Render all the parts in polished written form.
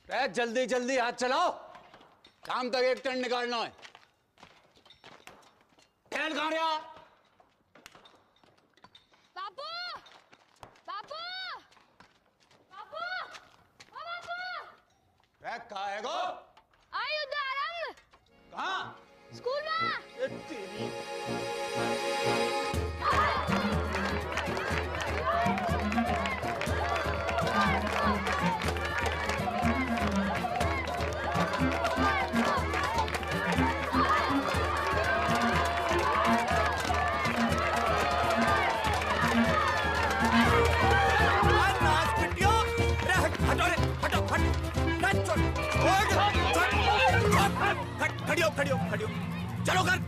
जल्दी जल्दी हाथ चलाओ, काम तक एक टन निकालना है। खेल कहाँ रहा? बापू, बापू, बापू, ओ बापू। कहाँ है गो? आई उदाहरण। कहाँ? स्कूल में। तेरी खड़ियो, चलो कर।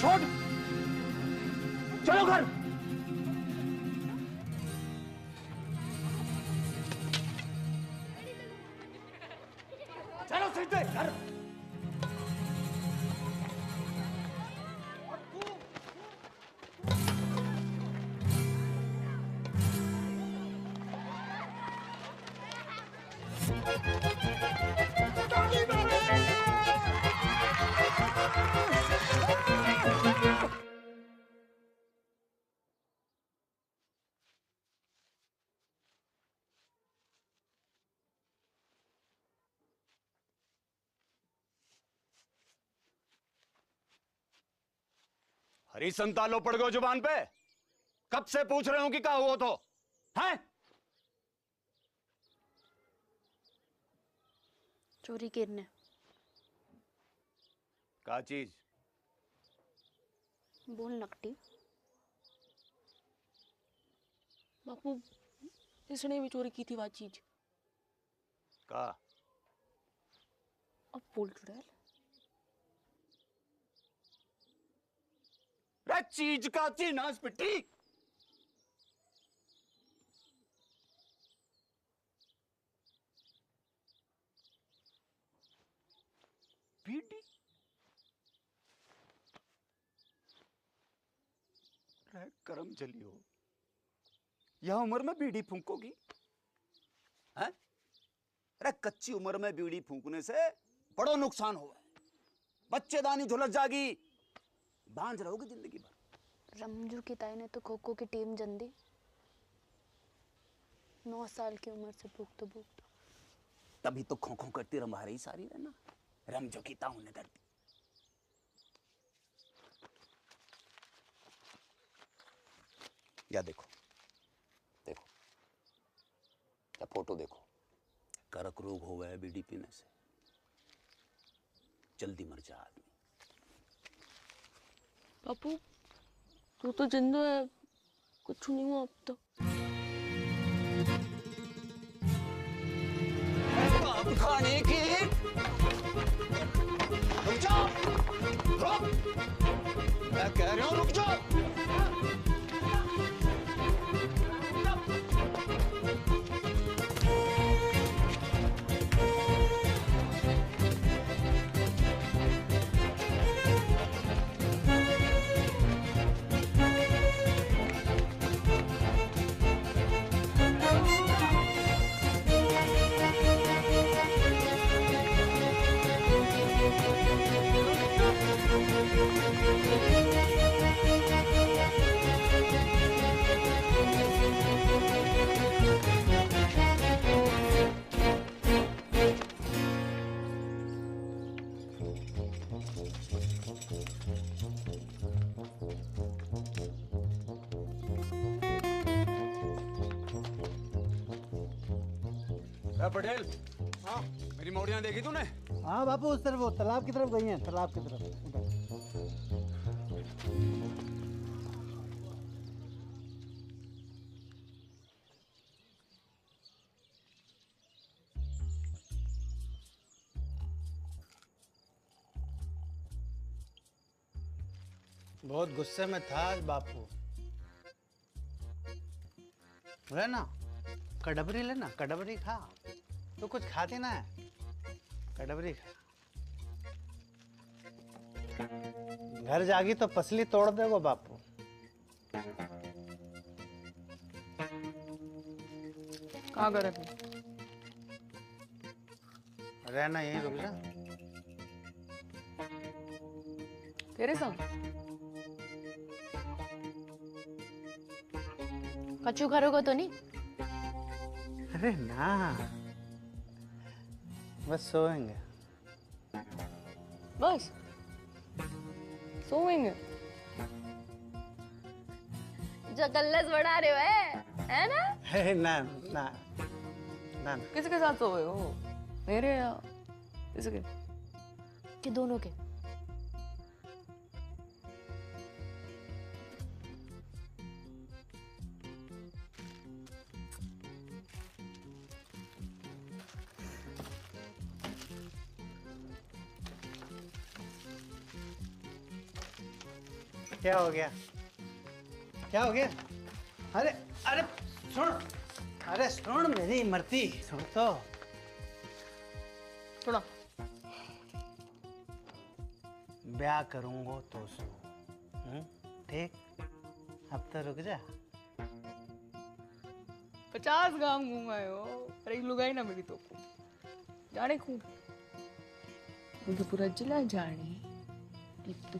छोड़, चलो घर। चलो सीधे घर। हरी संतालो पड़ गए जुबान पे। कब से पूछ रहे हो कि क्या हुआ तो है? चोरी करने। क्या चीज? बोल नकटी। बापू, इसने भी चोरी की थी वो चीज। का? अब बोल चुड़ैल। चीज का थी नास पिट्टी। बीड़ी? करम चली हो, यह उम्र में बीड़ी फूंकोगी? हैं? अरे कच्ची उम्र में बीड़ी फूंकने से बड़ो नुकसान हुआ है। बच्चेदानी झुलस जागी, बांझ रहोगे जिंदगी भर। रमजू की ताई ने तो खो खो की टीम जन दी। 9 साल की उम्र से भूखते भूखते। तभी तो खो खो करती रंभा रही सारी रहना। रमजो की ताऊ ने करती। या देखो, देखो या फोटो देखो। कर्क रोग हो गया बीड़ी पीने से, जल्दी मर जा आदमी। बापू, तू तो जिंदा है, कुछ नहीं हुआ अब तो। खाने की रुक जाओ, रुक, मैं कह रहा हूं रुक जाओ। पटेल, हाँ मेरी मौड़ियां देखी तूने? हाँ बापू, उस तरफ, वो तालाब की तरफ गई हैं, तालाब की तरफ उधर। बहुत गुस्से में था आज बापू। ना कड़बरी लेना, कड़बरी खा। तो कुछ खाती ना है, कड़बरी खा। घर जागी तो पसली तोड़ देगो बापू। कहाँ करे तू? रहना यहीं, रुक जा। तेरे संग? कच्चू करोगे तो नहीं? अरे ना, बस सोएंगे। बस सोएंगे? जो कल्लस बढ़ा रहे हो है ना? अरे ना ना ना। किसके साथ सोए हो? मेरे या इसके? कि दोनों के? क्या हो गया? क्या हो गया? अरे अरे सुन, अरे सुन मेरी इमरती, सुन तो। सुना। ब्याह करूंगा तो सुन, ठीक? अब तो रुक जा। 50 गांव घूमाए हो, अरे एक लुगाई ना मिली तो जाने खूब। मुझे पूरा जिला जाने कि तू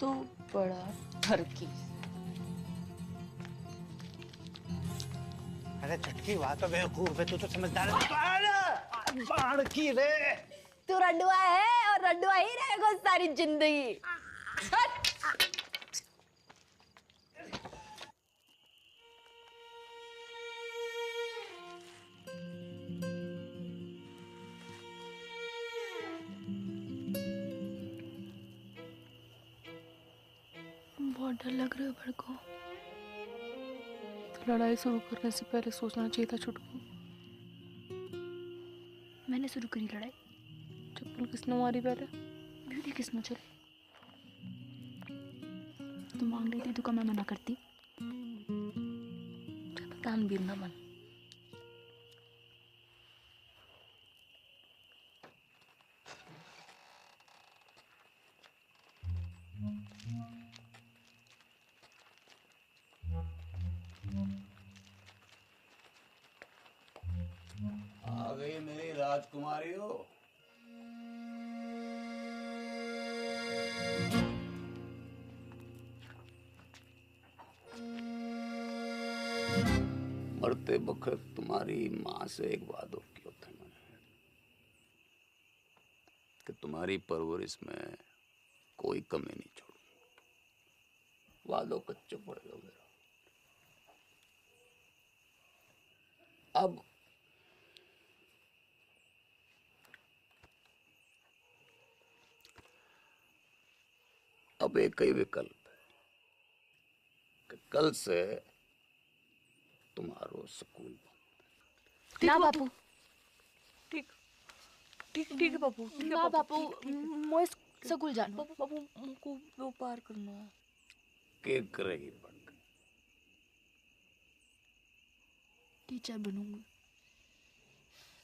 तो बड़ा ठरकी। अरे चटकी वाह तो बेवकूफ है, तू तो समझदार है। अरे बाढ़ की रे। तू रड्डुआ है और रड्डुआ ही रहेगा सारी जिंदगी। बहुत डर लग रहा है मेरे को। तो लड़ाई शुरू करने से पहले सोचना चाहिए था छुटकू। मैंने शुरू करी लड़ाई? चप्पल किसने मारी पहले? ब्यूटी किसने चली? तू मांग रही थी, तू का मैं मना करती? दान भी ना मन। आ गई मेरी राजकुमारी हो। मरते वक्त तुम्हारी माँ से एक वादा किया था मैंने कि तुम्हारी परवरिश में कोई कमी नहीं छोड़ूंगा। वादो कच्चो पड़ गया मेरा। अब एक ही विकल्प है कि कल से तुम्हारो स्कूल बंद। ना बापू, ठीक ठीक ठीक है बापू। ना बापू, मोए स्कूल जानो। बापू बापू हमको व्यापार करना है। के करेगी बन गई। टीचर बनूंगी,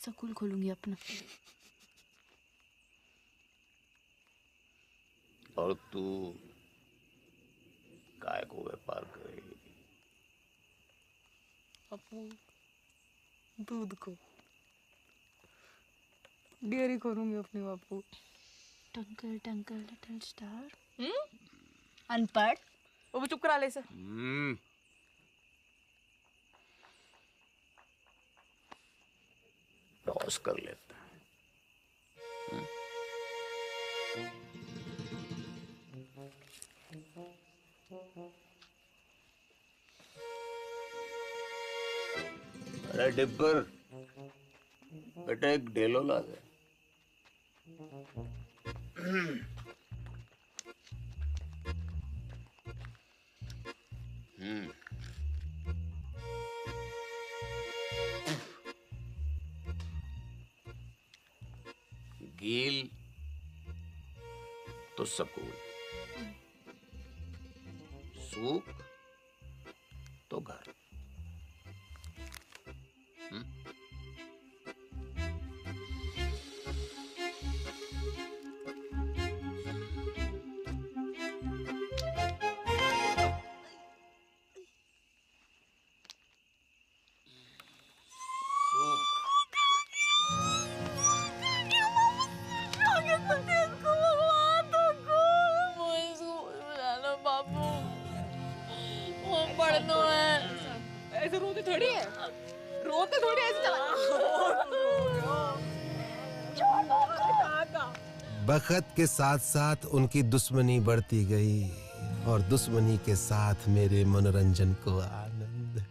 स्कूल खोलूंगी अपना। और तू काय को व्यापार करेगी? बापू दूध को डेयरी खोलूंगी अपनी बापू। टंकल टंकल लिटिल स्टार। अनपढ़। बापू चुप करा ले सर। टॉस कर लेते हैं। अरे डिब्बर, बेटा एक ढेलो ला दे। गील तो सकूल, सुख तो घर। ऐसे रोते थोड़ी है, रोते थोड़ी ऐसे चला। बखत के साथ साथ उनकी दुश्मनी बढ़ती गई और दुश्मनी के साथ मेरे मनोरंजन को आनंद।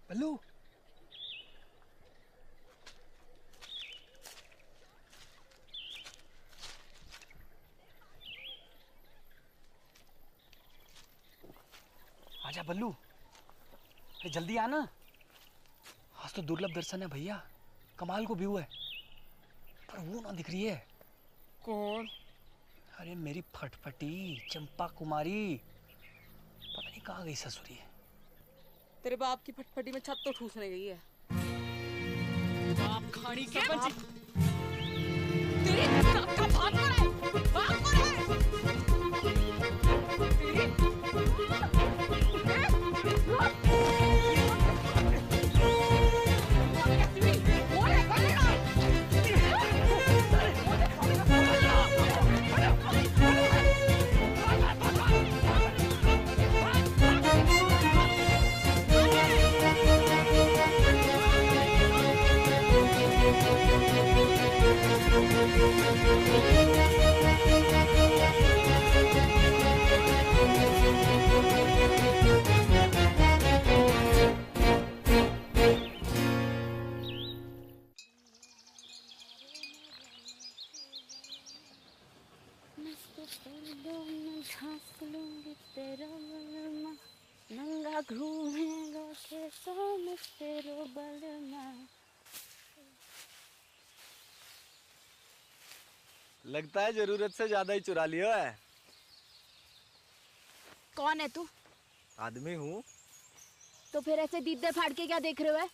बल्लू, आजा बल्लू, अरे जल्दी आना। आज तो दुर्लभ दर्शन है भैया, कमाल को व्यू है, पर वो ना दिख रही है। कौन? अरे मेरी फटफटी चंपा कुमारी, पता नहीं कहाँ गई ससुरी। तेरे बाप की फटफटी में छत तो ठूसने गई है। बाप खाड़ी के बाप। तेरे बाप का बाप कौन है? बाप कौन है? नंगा घूमेगा खेतों में तेरो बलमा। लगता है जरूरत से ज्यादा ही चुरा लिया है। कौन है तू? आदमी हूँ। तो फिर ऐसे दीदे फाड़ के क्या देख रहे हो?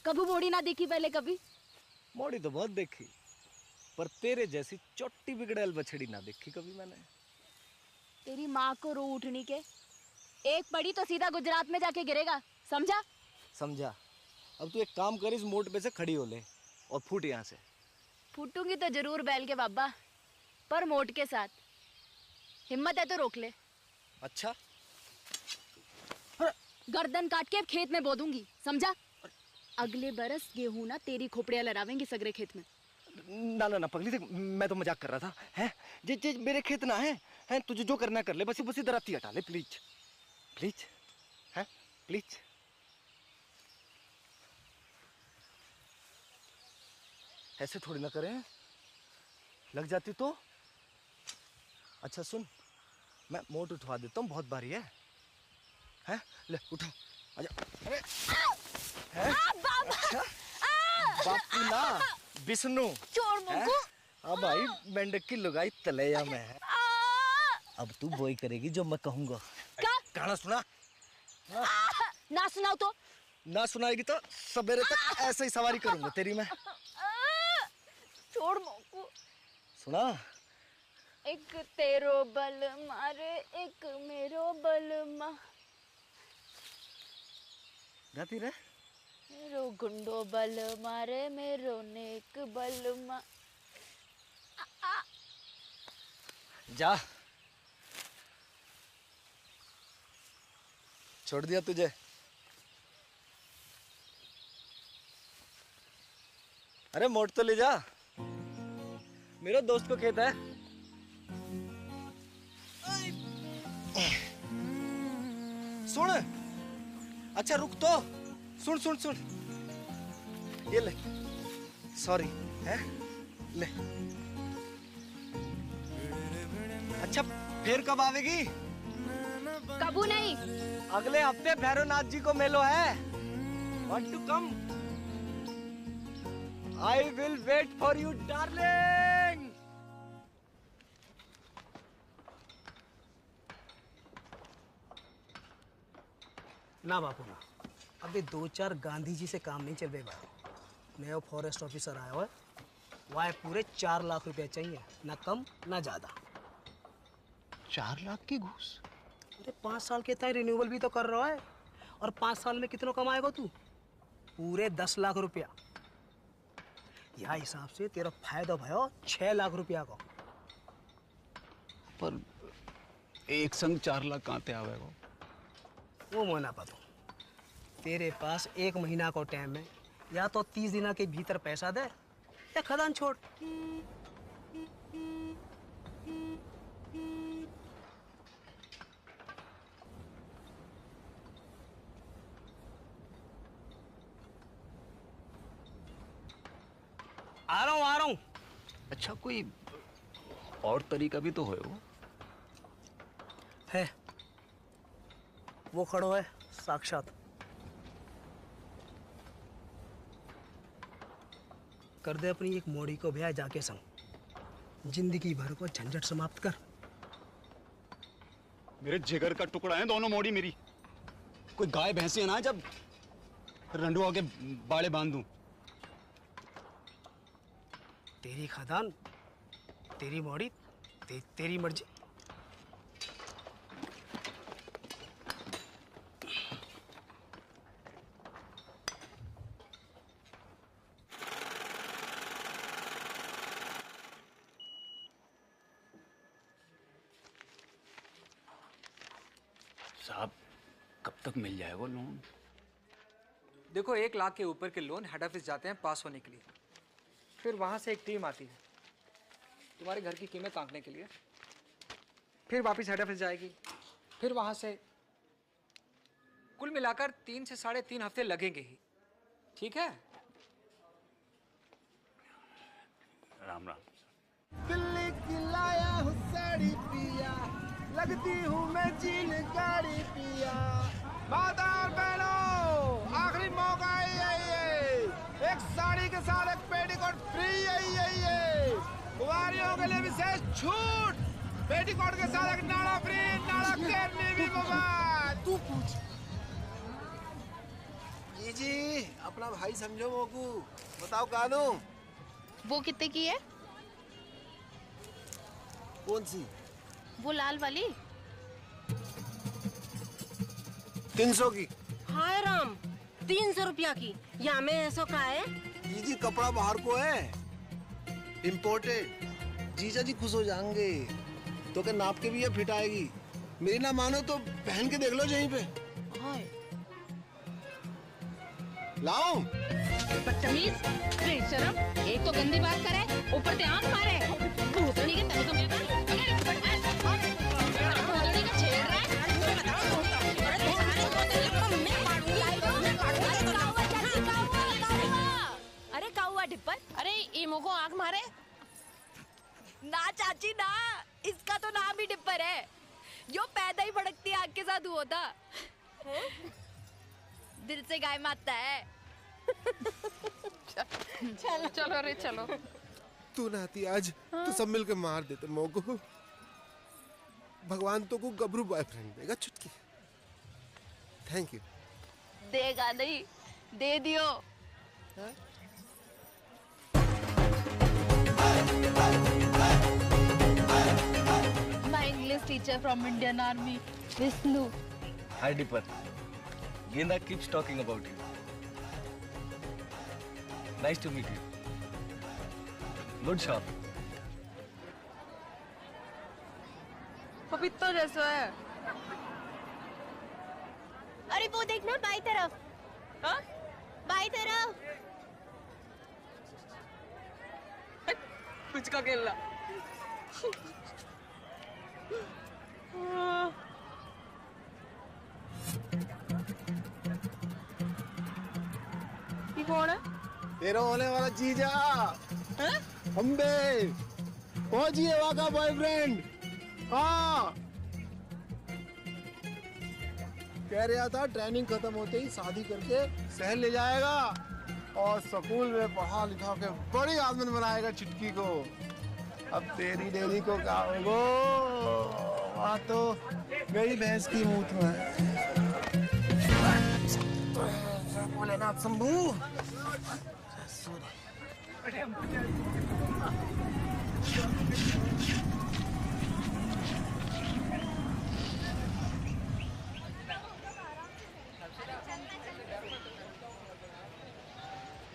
कभी मोड़ी ना देखी पहले कभी? मोड़ी तो बहुत देखी, पर तेरे जैसी चोटी बिगड़ैल बछड़ी ना देखी कभी मैंने। तेरी माँ को रो उठनी के, एक पड़ी तो सीधा गुजरात में जाके गिरेगा, समझा? समझा। अब तू एक काम कर, इस मोड़ पे से खड़ी हो ले और फूट यहाँ से। फूटूंगी तो जरूर बैल के बाबा, पर मोट के साथ। हिम्मत है तो रोक ले। अच्छा, गर्दन काट के खेत में बो दूंगी, समझा? अगले बरस गेहूं ना तेरी खोपड़ियां लड़ावेंगी सगरे खेत में। ना ना ना पगली, देख मैं तो मजाक कर रहा था। हैं जे मेरे खेत ना है, हैं तुझे जो करना कर ले, बस बस इधर आती हटा ले प्लीज प्लीज, हैं प्लीज। ऐसे थोड़ी ना करें, लग जाती तो। अच्छा सुन, मैं मोट उठवा देता हूँ, बहुत भारी है। हैं ले उठा, आजा। अरे अच्छा, बापू ना विष्णु चोर मुंगू। अब भाई मेंढक की लुगाई तलैया में है। अब तू वही करेगी जो मैं कहूँगा। गाना सुना। ना सुनाओ तो? ना सुनाएगी तो सवेरे तक ऐसे ही सवारी करूंगा तेरी मैं। छोड़ मुंगू। सुना। एक तेरो बल मारे, एक मेरो बल मा। गाती रहे। मेरो गुंडो बल मारे, मेरो नेक बल मा। जा, छोड़ दिया तुझे। अरे मोट तो ले जा, मेरा दोस्त को खेत है। सुन, अच्छा रुक तो, सुन सुन सुन, ये ले, सॉरी है, ले। अच्छा फिर कब आवेगी? कबू नहीं। अगले हफ्ते भैरवनाथ जी को मेलो है। Want to come? I will wait for you, darling. ना बापू ना, अभी 2-4 गांधी जी से काम नहीं चल रहा भाई। नया फॉरेस्ट ऑफिसर आया हुआ है, वह पूरे 4 लाख रुपया चाहिए, ना कम ना ज्यादा। 4 लाख की घूस? अरे 5 साल के तय रिन्यूअल भी तो कर रहा है, और 5 साल में कितना कमाएगा तू? पूरे 10 लाख रुपया। यह हिसाब से तेरा फायदा भयो 6 लाख रुपया का। पर एक संग 4 लाख कहाँ ते आवेगा? वो मोना पतो, तेरे पास 1 महीना को टाइम है, या तो 30 दिन के भीतर पैसा दे या खदान छोड़। आ रहा हूँ। अच्छा, कोई और तरीका भी तो है वो? है, वो खड़ो है साक्षात। कर दे अपनी एक मोड़ी को ब्याह जाके संग, जिंदगी भर को झंझट समाप्त कर। मेरे जिगर का टुकड़ा है दोनों मोड़ी मेरी। कोई गाय भैंसी है ना जब रंडुआ के बाड़े बांध दूं। तेरी खदान, तेरी मोड़ी, तेरी मर्जी। साहब, कब तक मिल जाए वो लोन? देखो, 1 लाख के ऊपर के लोन हेड ऑफिस जाते हैं पास होने के लिए, फिर वहाँ से एक टीम आती है तुम्हारे घर की कीमत आंकने के लिए, फिर वापस हेड ऑफिस जाएगी, फिर वहाँ से कुल मिलाकर 3 से 3.5 हफ्ते लगेंगे ही। ठीक है? राम राम। दिल्ली की लाया हूँ साड़ी पिया, लगती हूँ मैं चीन गाड़ी पिया। माता और बहनों, आखिरी मौका है ये। एक साड़ी के साथ एक पेटीकोट फ्री है। कुंवारियों के लिए विशेष छूट, पेटीकोट के साथ एक नाड़ा फ्री, नाड़ा करनी भी मुफ्त। तू पूछ। जी अपना भाई समझो मोकू, बताओ कानू। वो कितने की है? कौन सी? वो लाल वाली। 300 की। हाय राम, 300 रुपया की। यहाँ में ऐसा का है? जी कपड़ा बाहर को है, इम्पोर्टेड। जीजा जी खुश हो जाएंगे, तो क्या नाप के भी ये फिट आएगी। मेरी ना मानो तो पहन के देख लो यहीं पे। हाय लाओ। बदतमीज, बेशरम, एक तो गंदी बात करे, ऊपर से आंख मारे। भूतनी के तने तो मेरे भूतनी का छेड़ रहा है। अरे काउआ डिप्पर, अरे इमो को आंख मारे। ना चाची ना, इसका तो नाम ही डिप्पर है। जो पैदा ही भड़कती आग के साथ हुआ था। दिल से गाय मारता है। चलो रे चलो। तू नाती आज तो सब मिलकर मार देते मोगो। भगवान तो को गबरू बॉयफ्रेंड देगा चुटकी। Thank you. देगा नहीं, दे दियो। My English teacher from Indian Army, Vishnu. Hi Dipper. Genda keeps talking about you. Nice to meet you. Good shot. पपीता जैसा है। अरे वो देखना बाई तरफ। हाँ? बाई तरफ। कुछ का खेलना। ये कौन है? तेरा होने वाला जीजा अम्बे पहुंचिए वहां का बॉयफ्रेंड। हाँ कह रहा था ट्रेनिंग खत्म होते ही शादी करके शहर ले जाएगा और स्कूल में पढ़ा लिखा के बड़ी आदमी बनाएगा चिटकी को। अब तेरी डेरी को क्या होगो? वहाँ तो मेरी भैंस की मूत में भोलेनाथ शंभू।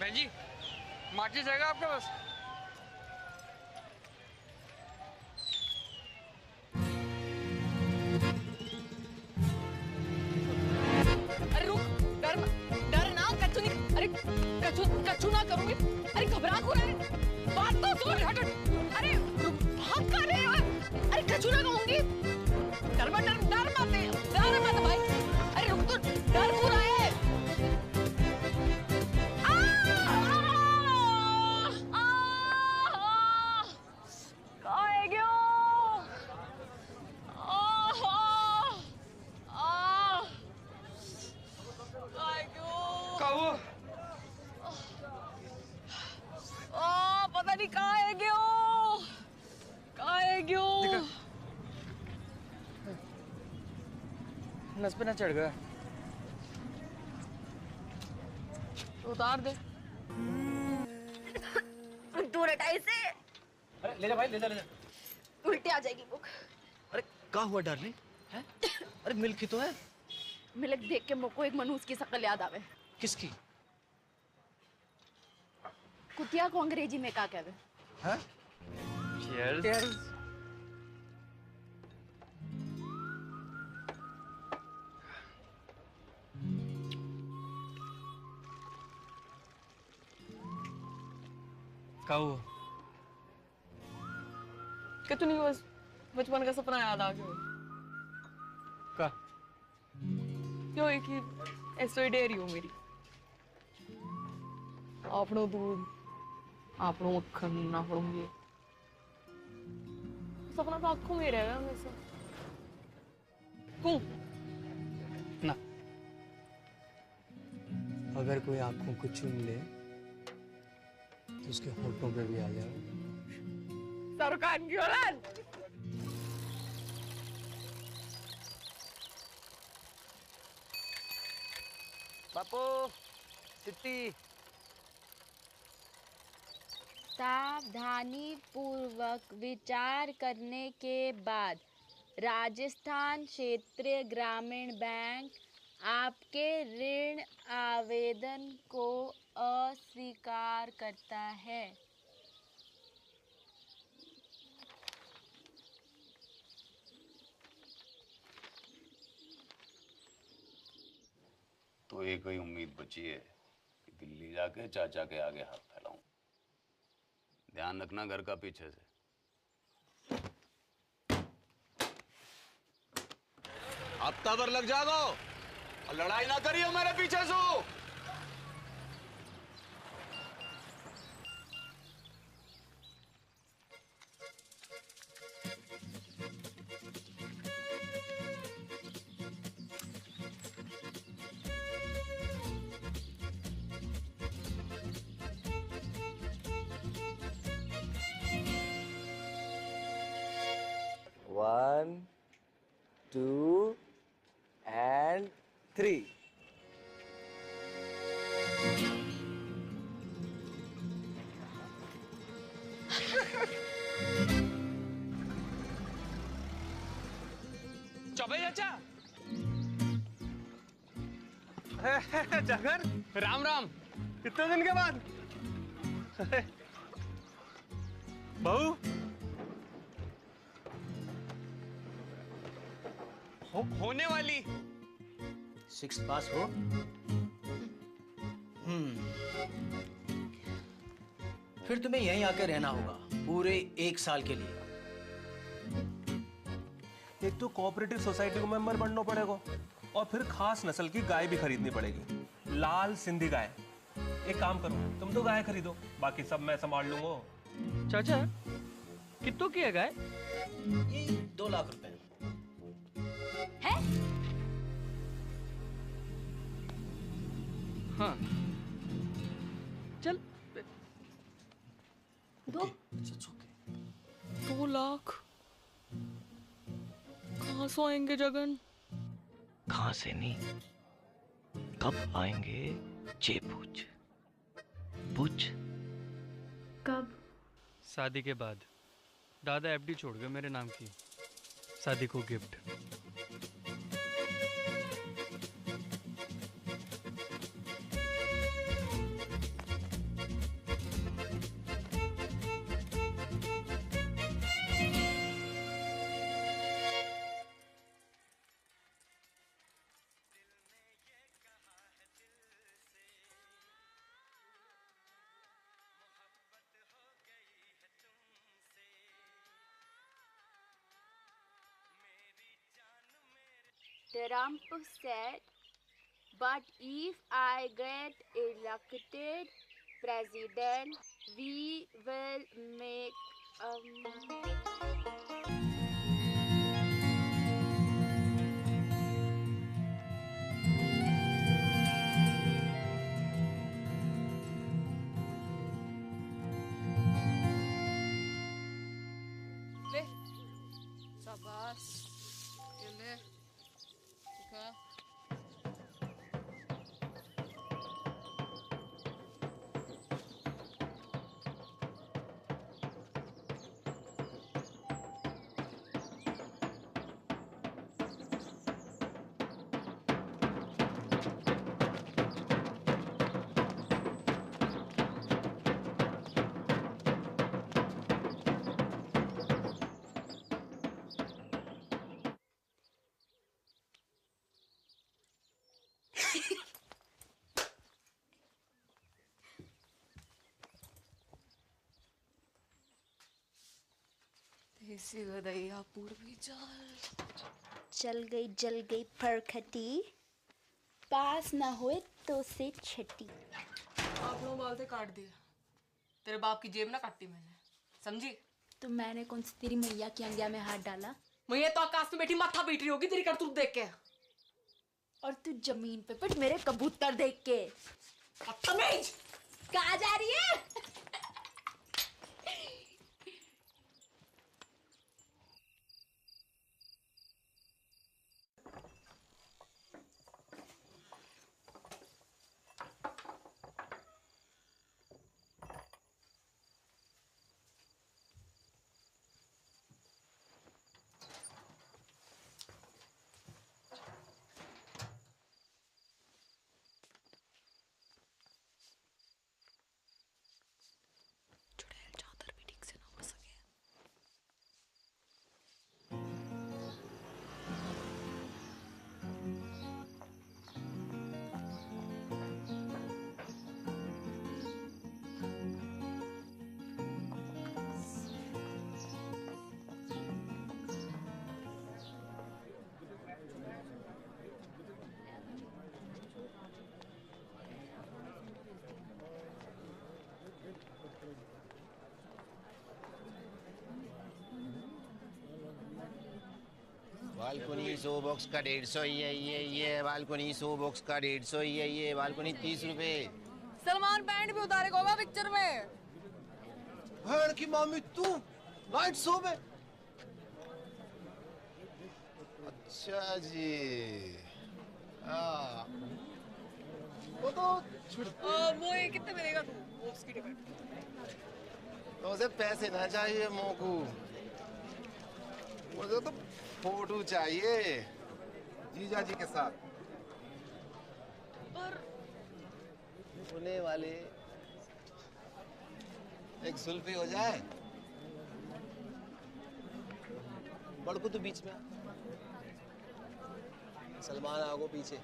बहन जी, माचिस जाएगा आपके पास? अरे रुक, डर ना, कच्चू नहीं, अरे कच्चू ना करूंगी। अरे घबरा क्यों रहे? बात तो सुन। हट। अरे रुक, भाग कर रहे हो? अरे कच्चू ना कहूंगी। डर मत भाई। अरे रुक, तो डर क्यों रहा है? पता नहीं कहाँ है क्यों? नस पे ना चढ़ गया। उतार दे। दूर हटा इसे। अरे ले जा भाई, ले जा। उल्टी आ जाएगी बुक। अरे क्या हुआ डार्लिंग? हैं? अरे मिल्क ही तो है। मिल्क देख के मुझको एक मनहूस की शक्ल याद आवे। किसकी? कुतिया को अंग्रेजी में क्या कहवे? हैं? Cheers. क्या हुआ? कुछ नहीं, बस बचपन का सपना याद आ गया। का? क्यों एक ही ऐसे डेयरी हो मेरी। आपनो दूध, आपनो मक्खन, आपनो ये सपना तो आंखों में रहेगा हमेशा। क्यों? ना, अगर कोई आंखों को चूम ले तो उसके होठों पे भी आ जाए। सरकार की औलाद। बापू, सिट्टी। सावधानी पूर्वक विचार करने के बाद राजस्थान क्षेत्रीय ग्रामीण बैंक आपके ऋण आवेदन को अस्वीकार करता है। तो एक ही उम्मीद बची है कि दिल्ली जाके चाचा के आगे हाथ फैलाऊं। ध्यान रखना घर का पीछे से। हफ्ता भर लग जागो और लड़ाई ना करियो मेरे पीछे से। One, 2 and 3. चौबे चाचा। जगर, राम राम। कितने दिन के बाद? बहू होने वाली 6 पास हो। फिर तुम्हें यहीं आके रहना होगा पूरे 1 साल के लिए। एक तो कोऑपरेटिव सोसाइटी को मेंबर बनना पड़ेगा और फिर खास नस्ल की गाय भी खरीदनी पड़ेगी, लाल सिंधी गाय। एक काम करो, तुम तो गाय खरीदो, बाकी सब मैं संभाल लूंगा। चाचा कितनों की है गाय? ये 2 लाख रुपए। है? हाँ चल। दो 2 लाख कहाँ से आएंगे जगन? कहाँ से नहीं, कब आएंगे ये पूछ। पूछ। कब? शादी के बाद। दादा एफडी छोड़ गए मेरे नाम की, शादी को gift. Trump said, but if I get elected president, we will make ले शाबाश, ये ले दिखा। देसी गदैया पूर्वी चल गई फरखटी, पास ना होए तो से छठी। आप लोग बाल से काट दिया, तेरे बाप की जेब ना काटी मैंने, समझी? तो मैंने कौन सी तेरी मैया की अंगिया में हाथ डाला? मैया तो आकाश में बैठी माथा पीट रही होगी तेरी करतूत देख के। और तू जमीन पे पिट मेरे कबूतर देख के। बदतमीज! कहाँ जा रही है? बालकोनी 100 बॉक्स का 150 ये बालकोनी 100 बॉक्स का 150 ये बालकोनी 30 रुपए। सलमान पैंट भी उतारेगा होगा पिक्चर में। भैन की मामी तू नाइट शो में? अच्छा जी, हाँ वो तो वो ये कितने मिलेगा तू बॉक्स की टिकट? तो उसे पैसे ना चाहिए मोकू, मुझे तो फोटो चाहिए जीजा जी के साथ। पर होने वाले एक सुल्फी हो जाए। बड़कू तो बीच में, सलमान आगो पीछे,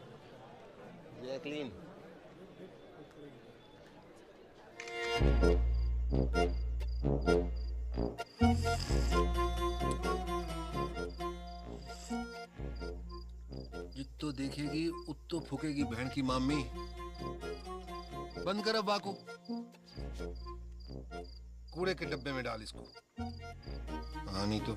जैकलीन। जित्तो देखेगी उत्तो फूकेगी बहन की मामी। बंद कर अब बाकू, कूड़े के डब्बे में डाल इसको। हाँ नहीं तो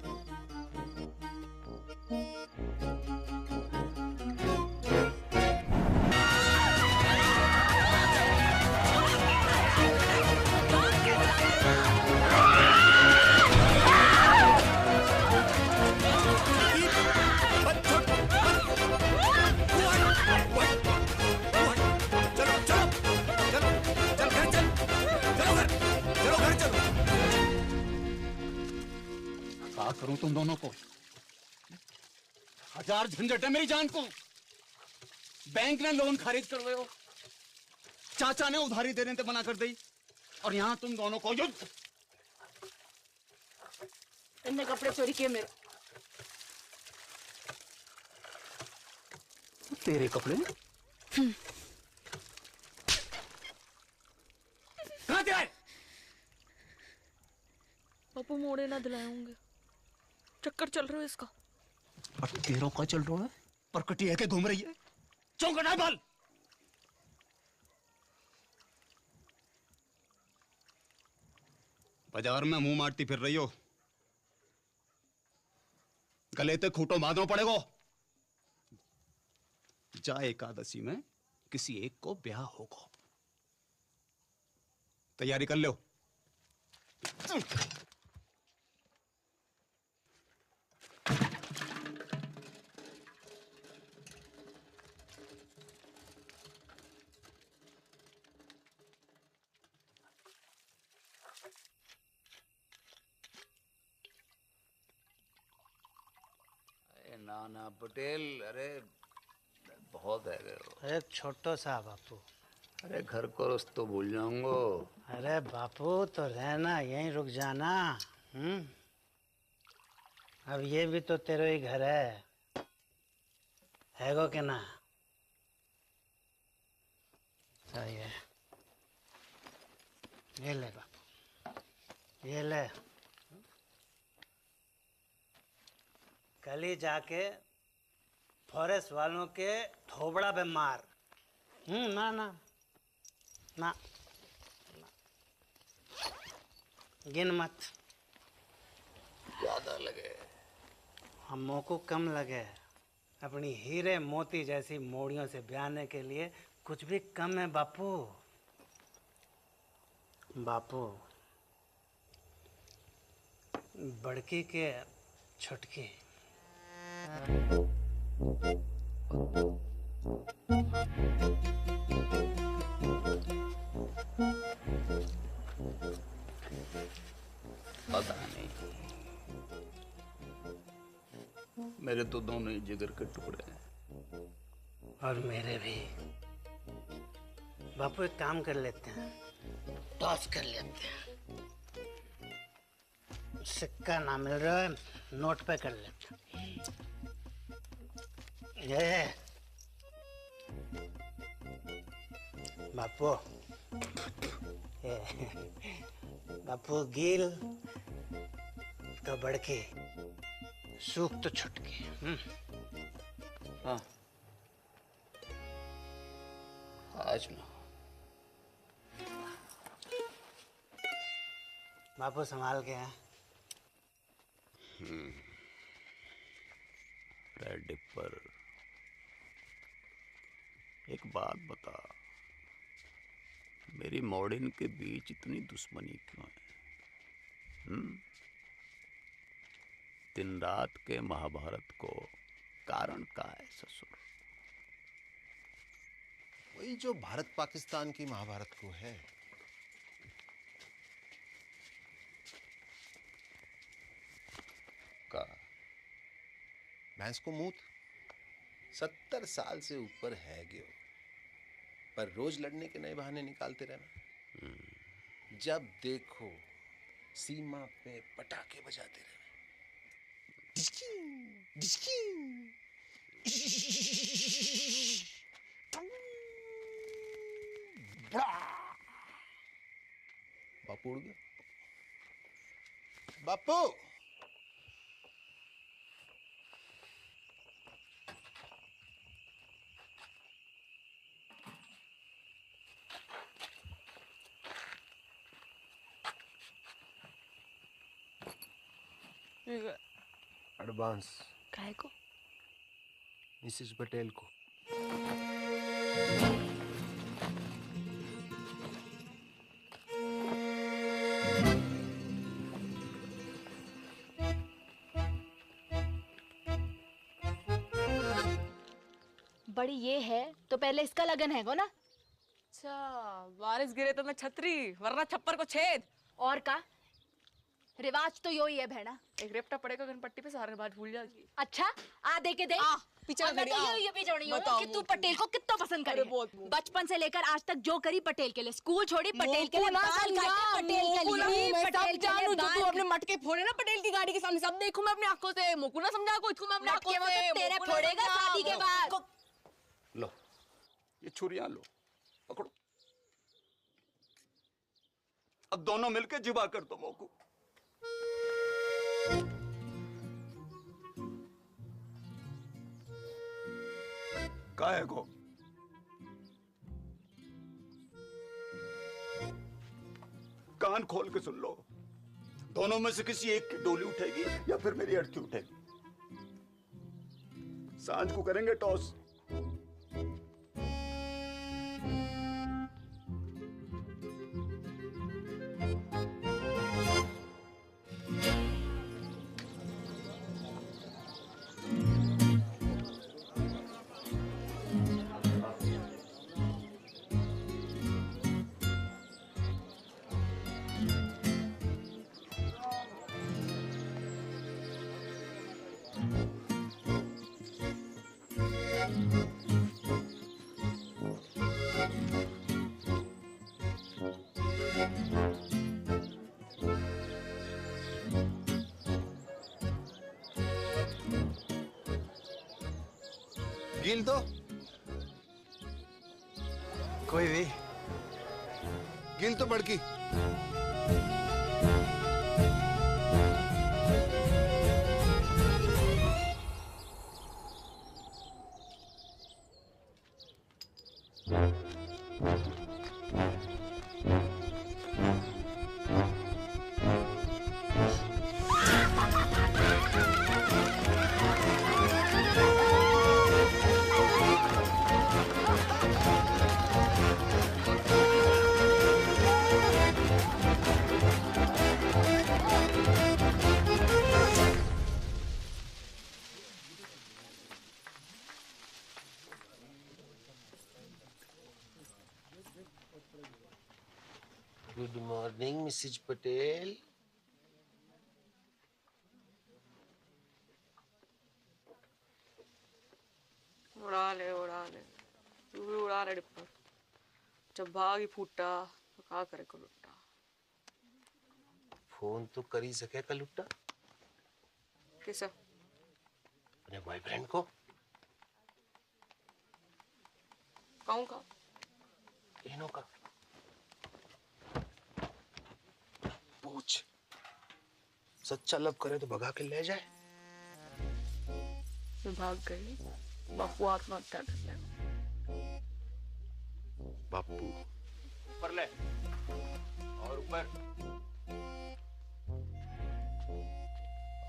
करूं तुम दोनों को? हजार झंझट है मेरी जान को। बैंक ने लोन खारिज करवाए हो, चाचा ने उधारी देने से मना कर दी, और यहां तुम दोनों को युद्ध। इनने कपड़े चोरी किए मेरे। तेरे कपड़े ने? कहां थे? बापू मोड़े ना दिलाए होंगे, चक्कर चल रहा है इसका। और तेरों का चल रहा है? परकटी है के घूम रही है, चौंकड़ा बाल। बाजार में मुंह मारती फिर रही हो, गले ते खूंटो बांधना पड़ेगा। जा एकादशी में किसी एक को ब्याह होगा, तैयारी कर लो। नाना पटेल, अरे बहुत है गए। अरे छोटो सा बापू। अरे घर को रस्तो भूल जाऊंगो। अरे बापू तो रहना, यहीं रुक जाना। अब ये भी तो तेरे ही घर है गो के ना? सही है, ये ले बापू, ये ले। कल ही जाके फॉरेस्ट वालों के थोबड़ा पे मार। ना ना ना, गिन मत, ज्यादा लगे। हमों को कम लगे। अपनी हीरे मोती जैसी मोड़ियों से ब्याहने के लिए कुछ भी कम है बापू। बापू, बड़की के छुटकी। पता नहीं, मेरे तो दोनों ही जिगर के टुकड़े हैं। और मेरे भी। बापू एक काम कर लेते हैं, टॉस कर लेते हैं। सिक्का ना मिल रहा है, नोट पे कर लेते हैं। ये बापू, बापू गिल तो बड़के, सूख तो छुटके। हाँ, आज ना। बापू संभाल के हैं। रेड डिपर, एक बात बता, मेरी मॉर्डन के बीच इतनी दुश्मनी क्यों है? दिन रात के महाभारत को कारण का है ससुर? वही जो भारत पाकिस्तान की महाभारत को है। का भैंस को मूत 70 साल से ऊपर है गयो, पर रोज लड़ने के नए बहाने निकालते रहना। जब देखो सीमा पे पटाखे बजाते रहना। बापू उड़ गया। बापू, एडवांस काहे को? मिसेस पटेल को। बड़ी ये है तो पहले इसका लगन है गो ना? अच्छा, बारिश गिरे तो मैं छतरी, वरना छप्पर को छेद। और का रिवाज तो यो ही है बहना। एक रेपटा पड़ेगा गणपट्टी पे, सारा रिवाज भूल जाएगी। अच्छा आ दे के दे। पीछे और मैं तो ये पिछड़ी हूँ कि तू पटेल को कितना पसंद करे। बचपन से लेकर आज तक जो करी पटेल के लिए, स्कूल छोड़ी पटेल के लिए, बाल काटे पटेल के लिए, पटेल के लिए। तू अपने मटके फोड़े ना पटेल की गाड़ी के सामने, सब देखूं मैं अपनी आंखों से। मोकू ना समझा को, इसको मैं अपनी आंखों से। तेरे फोड़ेगा शादी के बाद। लो ये छुरियां लो, पकड़ो। अब दोनों मिलके जिबा कर दो मोकू। का है को? कान खोल के सुन लो, दोनों में से किसी एक की डोली उठेगी या फिर मेरी अर्थी उठेगी। सांझ को करेंगे टॉस। गिल तो कोई भी गिल तो बड़की। Good morning Mrs Patel. उड़ा ले तू भी उड़ा ले डिप्पर। जब भाग ही फूटा तो क्या करे को लुट्टा। फोन तो कर ही सके कलुट्टा किसे? अपने बॉयफ्रेंड को। कहूँ का? इन्हों का पूछ। सच्चा लव करे तो भगा के ले जाए। मैं भाग गई, बापू आत्महत्या कर ले। बापू ऊपर ले और ऊपर।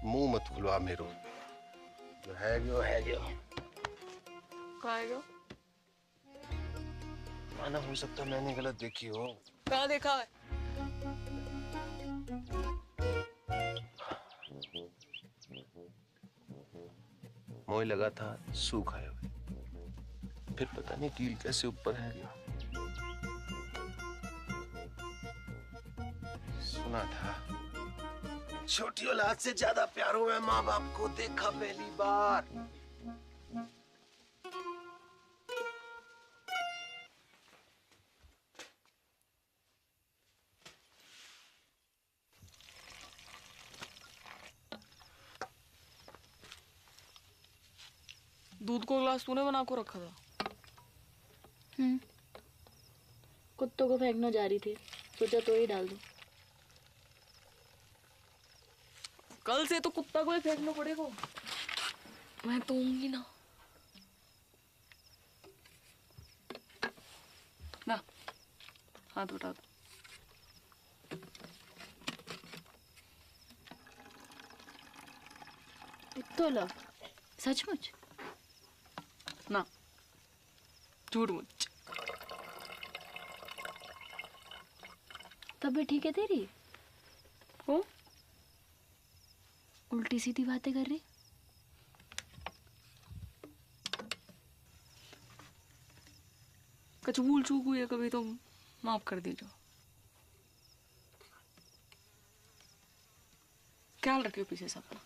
मुंह मत खुलवा मेरो, जो है जो है जो। खाएगा? माना हो सकता मैंने गलत देखी हो। कहाँ देखा है? मोह लगा था सूख आए हुए, फिर पता नहीं कील कैसे ऊपर है गया। सुना था छोटी औलाद से ज्यादा प्यार हुआ माँ बाप को देखा पहली बार। दूध को गिलास तूने बना को रखा था? कुत्तों को फेंकना जा रही थी, सोचा तो ही डाल दूं। कल से तो कुत्ता को ही फेंकना पड़ेगा। मैं तो होंगी ना। ना हाथ उठा दो। तो लो, सचमुच? ना झूठ मुझ। तब भी ठीक है तेरी? हो उल्टी सीधी बातें कर रही। कुछ भूल चूक हुई है कभी तो माफ कर दीजिए। ख्याल रखियो पीछे से अपना।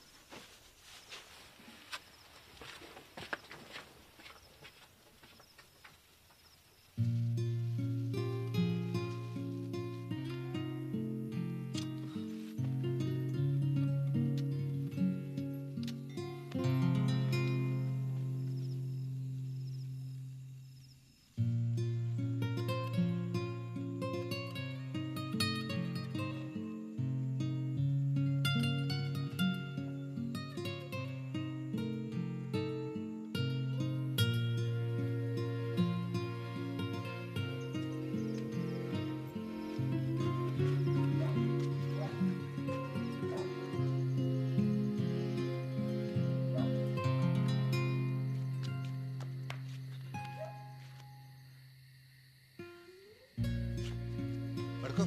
बड़को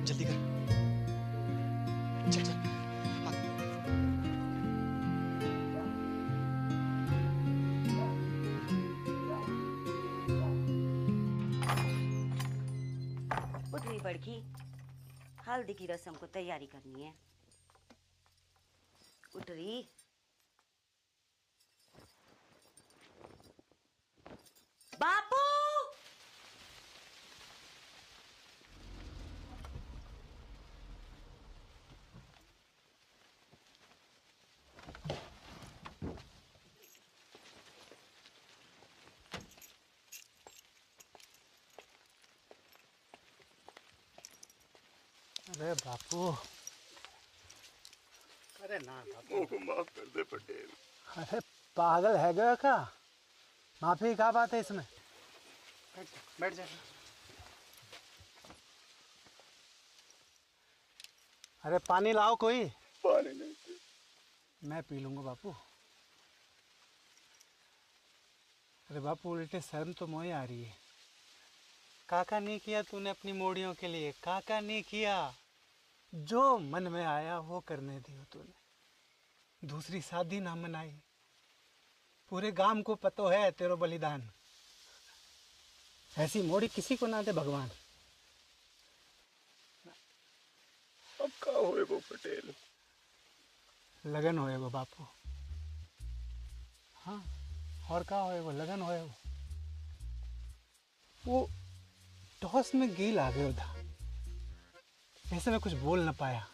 जल्दी कर, चल चल। उठ रही बड़की, हल्दी की रस्म को तैयारी करनी है। उठ रही। बापू अरे बापू, अरे ना बापू, को माफ कर दे पटेल। अरे पागल है गया का? माफी क्या बात है इसमें? बैठ जा। अरे पानी लाओ कोई। पानी नहीं, मैं पी लूंगा बापू। अरे बापू उल्टे शर्म तो मोए आ रही है। काका नहीं किया तूने अपनी मोड़ियों के लिए, काका नहीं किया। जो मन में आया वो करने दियो तूने। दूसरी शादी ना मनाई। पूरे गांव को पतो है तेरो बलिदान। ऐसी मोड़ी किसी को ना दे भगवान। अब का होए वो पटेल? लगन होए वो बापू। हाँ, और का होए वो, लगन होए वो टॉस में गेल आ गया था। ऐसे में कुछ बोल ना पाया,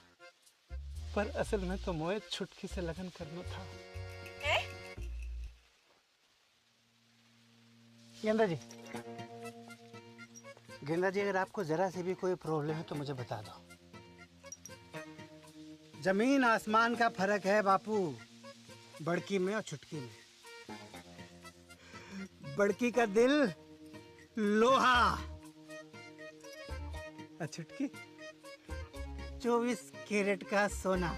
पर असल में तो मोए छुटकी से लगन करना था। गेंदा जी, गेंदा जी, अगर आपको जरा से भी कोई प्रॉब्लम है तो मुझे बता दो। जमीन आसमान का फर्क है बापू, बड़की में और छुटकी में। बड़की का दिल लोहा और छुटकी 24 कैरेट का सोना।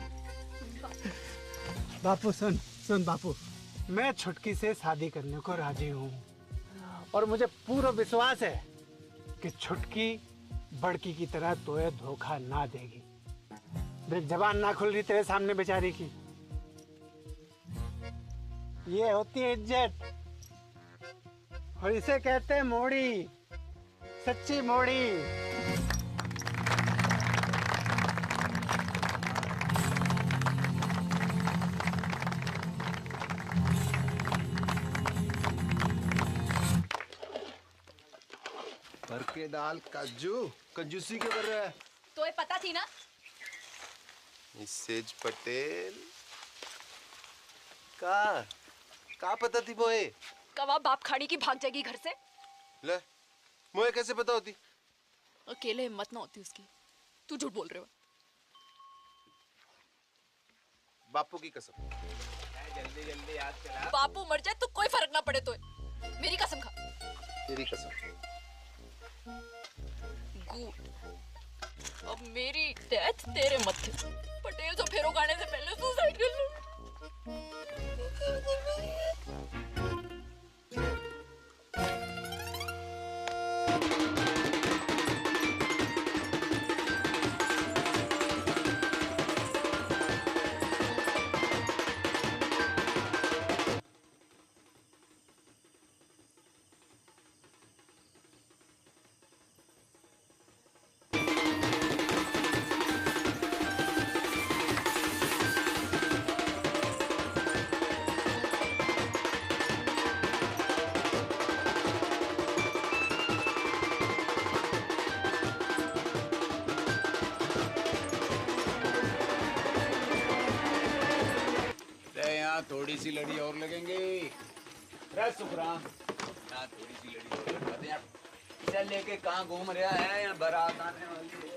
बापू सुन सुन बापू, मैं छुटकी से शादी करने को राजी हूँ और मुझे पूरा विश्वास है कि छुटकी बड़की की तरह तोए धोखा ना देगी। देख जबान ना खुल रही तेरे सामने बेचारी की। ये होती है इज्जत और इसे कहते हैं मोड़ी, सच्ची मोड़ी। भर के डाल काजू, कंजूसी क्यों कर रहा है? तो ये पता थी ना? मिसेज पटेल का पता थी मोए? कवा बाप खाड़ी की भाग जाएगी घर से। ले, मोए कैसे पता होती? अकेले हिम्मत ना होती उसकी। तू झूठ बोल रहे हो। बापू की कसम। जल्दी जल्दी याद करा। बापू मर जाए तो कोई फर्क ना पड़े। तो मेरी कसम खा। तेरी कसम। गुड। अब मेरी डेथ तेरे मत्थे। पटेल तो फेरो खाने से पहले सुसाइड कर लो। सी लड़ी और लगेंगे। रे सुखराम, यहाँ थोड़ी सी लड़ी और लगवा दे यार। चल लेके कहाँ घूम रहा है, यहाँ बारात आने वाली है।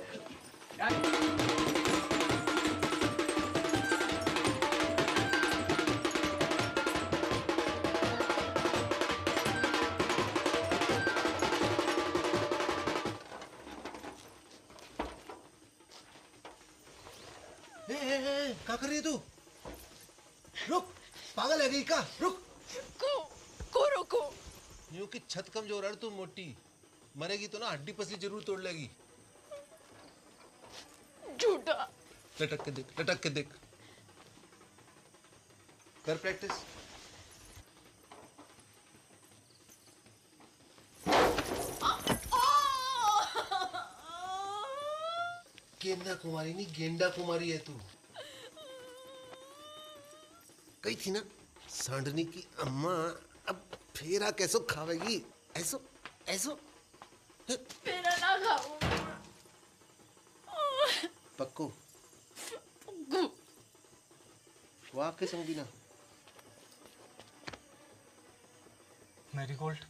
क्या कर रही है तू? रुक, पागल है गई का? रुक। को रोको। यूं कि छत कमजोर है तू मोटी, मरेगी तो ना हड्डी पसली जरूर तोड़ लेगी। झूठा। लटक के देख, लटक के देख। कर प्रैक्टिस। गेंदा कुमारी नहीं, गेंडा कुमारी है तू। कही थी ना सांडनी की अम्मा, अब फेरा कैसो खावेगी? ऐसो ऐसो मेरा ना खाओ। पक्को वाह के संगीना। Marigold.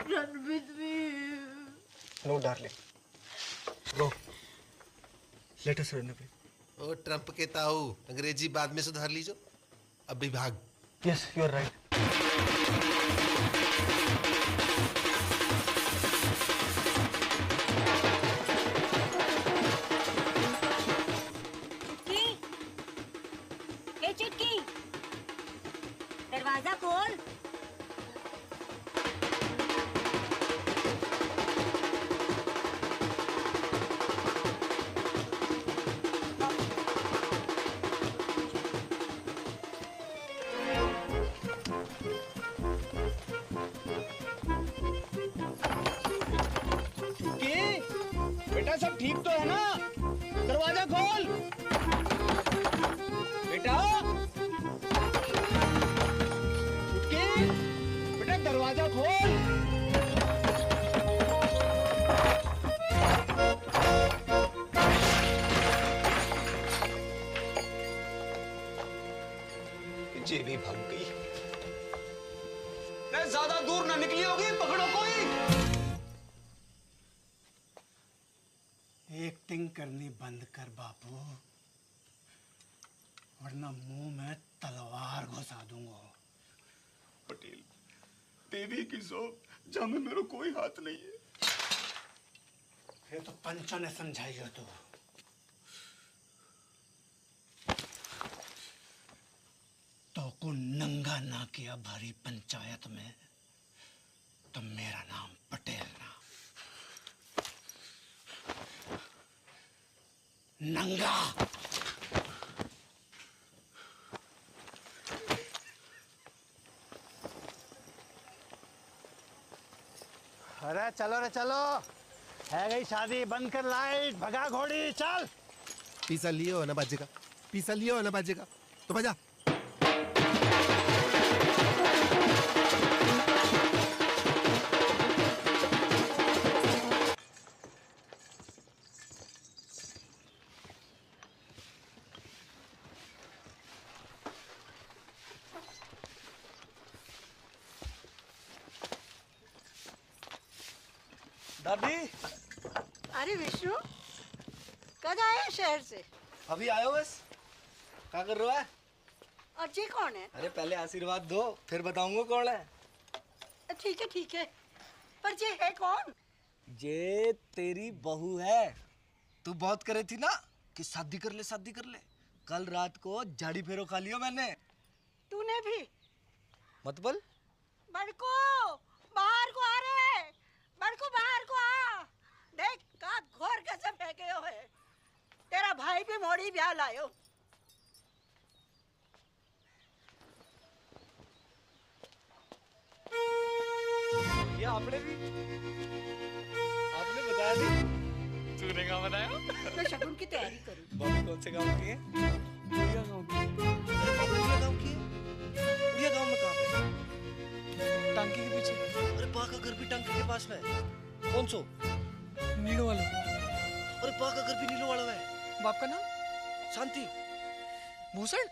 Run with me. No, darling. Go. Let us run away. O Trump के ताऊ, अंग्रेजी बाद में सुधार लीजो, अभी भाग। Yes, you are right. चुटकी, ए चुटकी, दरवाजा खोल। बेटा सब ठीक तो है ना? दरवाजा खोल बेटा। बेटा दरवाजा खोल। जे भी भाग गई। ज्यादा दूर ना निकली होगी, पकड़ो कोई। एक्टिंग करनी बंद कर बापू, वरना मुंह में तलवार घुसा दूंगा। पटेल, देवी की सौंप जहाँ में मेरा कोई हाथ नहीं है। ये तो पंचा ने समझाई हो तो को नंगा ना किया भारी पंचायत में तो मेरा नाम पटेल ना, नंगा। अरे चलो रे चलो, है गई शादी, बंद कर लाइट, भगा घोड़ी, चल। पीसा लियो ना बाजेगा, पीसा लियो ना बाजेगा, तो बजा। दादी। अरे विष्णु, कब आए शहर से? अभी आयो बस। क्या कर रहा है? और ये कौन है? अरे पहले आशीर्वाद दो, फिर बताऊंगा कौन है। ठीक है ठीक है, पर ये है कौन? ये तेरी बहू है। तू बहुत करे थी ना कि शादी कर ले शादी कर ले। कल रात को झाड़ी फेरो खा लियो मैंने। तूने भी? मत बोल। बड़को बाहर को आ रे, बड़को बाहर को आ। देख का घोर कैसे फेंके हो है। तेरा भाई भी मोड़ी ब्याह लायो। ये आपने बताया नहीं? तूने क्या बताया? मैं शगुन की तैयारी करूँ। बॉबी कौन से गांव की है? उड़िया गांव की। उड़िया गांव की है? उड़िया गांव में कहाँ पे? टांकी के पीछे। अरे बा का घर भी टांकी के पास में है। कौन सो? नीलो वाला। अरे बाप का घर भी नीलो वाला है। बाप का नाम? शांति। भूषण?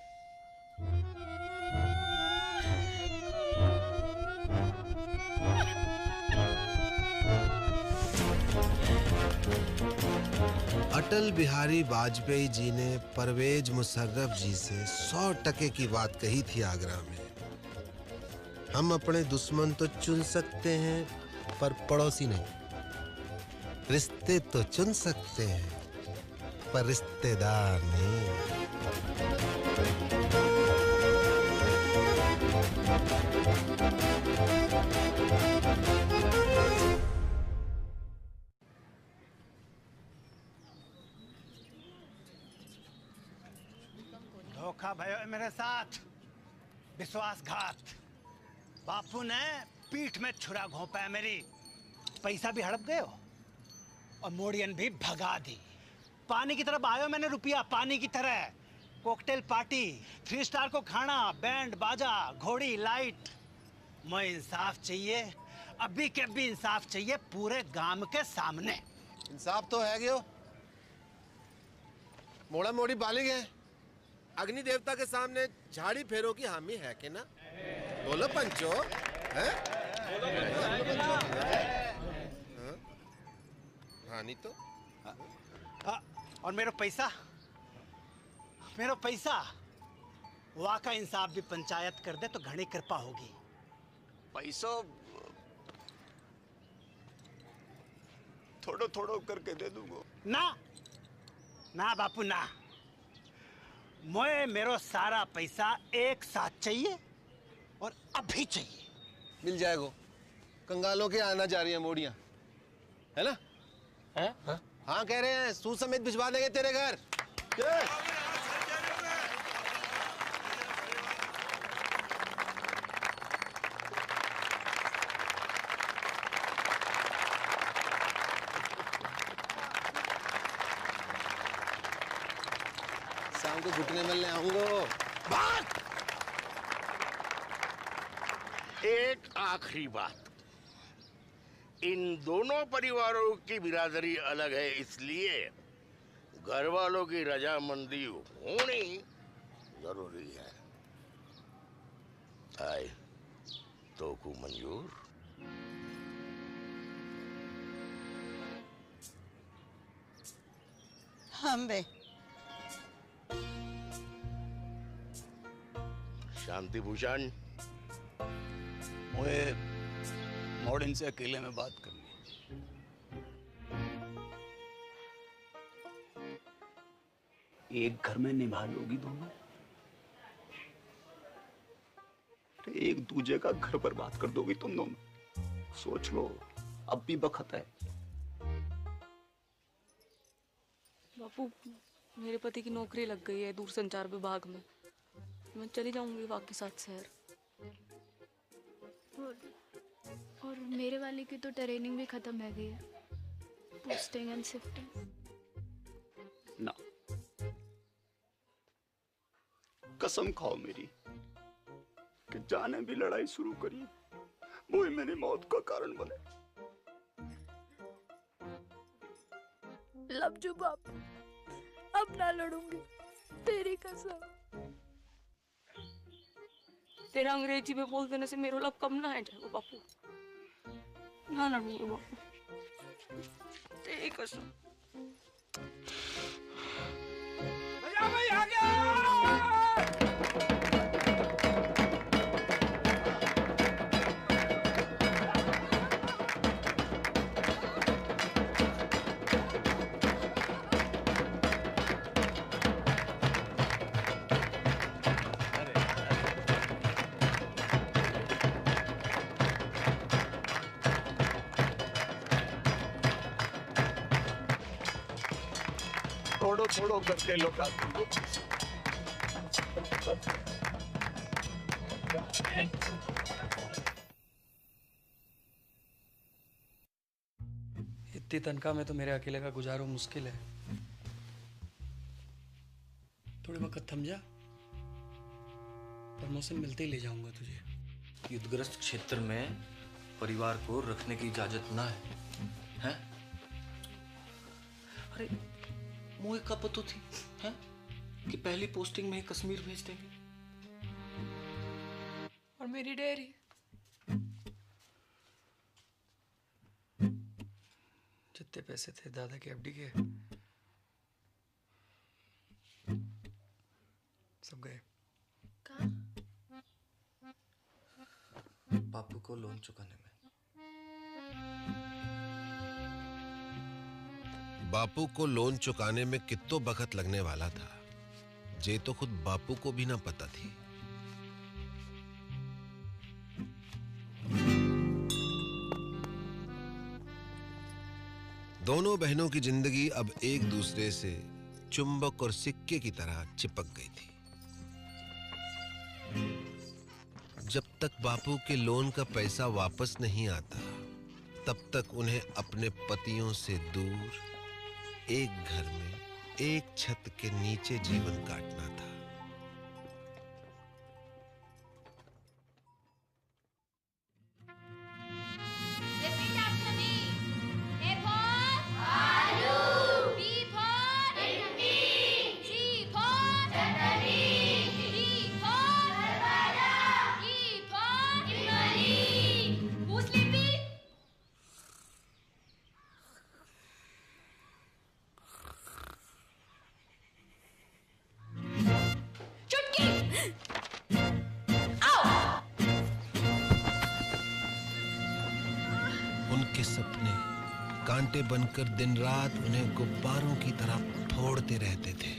अटल बिहारी वाजपेयी जी ने परवेज मुशर्रफ जी से 100% की बात कही थी आगरा में। हम अपने दुश्मन तो चुन सकते हैं पर पड़ोसी नहीं। रिश्ते तो चुन सकते हैं पर रिश्तेदार नहीं। धोखा भयो है मेरे साथ, विश्वासघात। बापू ने पीठ में छुरा घोंपा है मेरी। पैसा भी हड़प गए हो और मोड़ियन भी भगा दी। पानी की तरफ आयो मैंने रुपया, पानी की तरह। कॉकटेल पार्टी, 3 स्टार को खाना, बैंड बाजा, घोड़ी लाइट। मुझे इंसाफ चाहिए, अभी के भी इंसाफ चाहिए पूरे गांव के सामने। इंसाफ तो है गयो। मोड़ा मोड़ी बालिग है। अग्नि देवता के सामने झाड़ी फेरो की हामी है कि ना? बोलो पंचो, हैं? हाँ नहीं तो? और मेरा पैसा, वहाँ का इंसाफ भी पंचायत कर दे तो घनी कृपा होगी। पैसा थोड़ो थोड़ो करके दे दूंगा। ना बापू ना। मुझे मेरो सारा पैसा एक साथ चाहिए और अभी चाहिए। मिल जाएगा। कंगालों के आना जा रही है मोड़ियां, है ना? हैं? हाँ कह रहे हैं, सूद समेत भिजवा देंगे तेरे घर। शाम को घुटने मिलने आऊंगा। बात एक आखिरी बात, इन दोनों परिवारों की बिरादरी अलग है, इसलिए घर वालों की रजामंदी होनी जरूरी है। आए तो को मंजूर? हम बे शांति भूषण, मुझे मॉडर्न से अकेले में बात करनी है। एक घर में निभा लोगी दोनों, तो एक दूजे का घर बर्बाद कर दोगी तुम दोनों। सोच लो, अब भी वक्त है। बापू, मेरे पति की नौकरी लग गई है दूरसंचार विभाग में। मैं चली जाऊंगी वाके साथ शहर। और मेरे वाले की तो ट्रेनिंग भी खत्म है गई है, पोस्टिंग एंड शिफ्टिंग। ना, कसम खाओ मेरी कि जाने भी लड़ाई शुरू करी वो ही मेरी मौत का कारण बने। लव यू बापू, अब ना लड़ूंगी, तेरी कसम। तेरा अंग्रेजी में बोल देने से मेरा लव कम ना है जाएगा बापू। ना लड़ूंगी बापू, तेरी कसम। भाई आ गया। थोड़ो थोड़ो करके लौटा दूंगा। इतनी तनख्वाह में तो मेरे अकेले का गुजारो मुश्किल है। थोड़े वक्त थम जा, प्रमोशन मिलते ही ले जाऊंगा तुझे। युद्धग्रस्त क्षेत्र में परिवार को रखने की इजाजत ना है, हैं? अरे मुझे कब पता थी हैं कि पहली पोस्टिंग में ही कश्मीर भेज देंगे। और मेरी डेयरी जितने पैसे थे दादा के एफडी के सब गए। बापू को लोन चुकाने में। बापू को लोन चुकाने में कितो वक्त लगने वाला था, जे तो खुद बापू को भी ना पता थी। दोनों बहनों की जिंदगी अब एक दूसरे से चुंबक और सिक्के की तरह चिपक गई थी। जब तक बापू के लोन का पैसा वापस नहीं आता, तब तक उन्हें अपने पतियों से दूर एक घर में एक छत के नीचे जीवन काटना था। उनके सपने कांटे बनकर दिन रात उन्हें गुब्बारों की तरह फोड़ते रहते थे।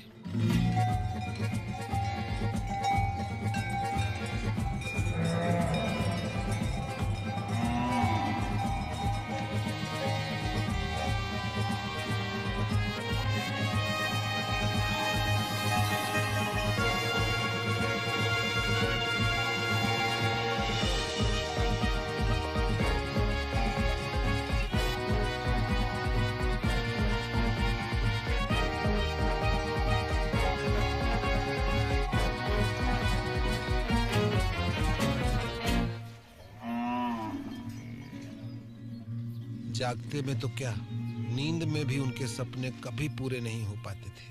जागते में तो क्या, नींद में भी उनके सपने कभी पूरे नहीं हो पाते थे।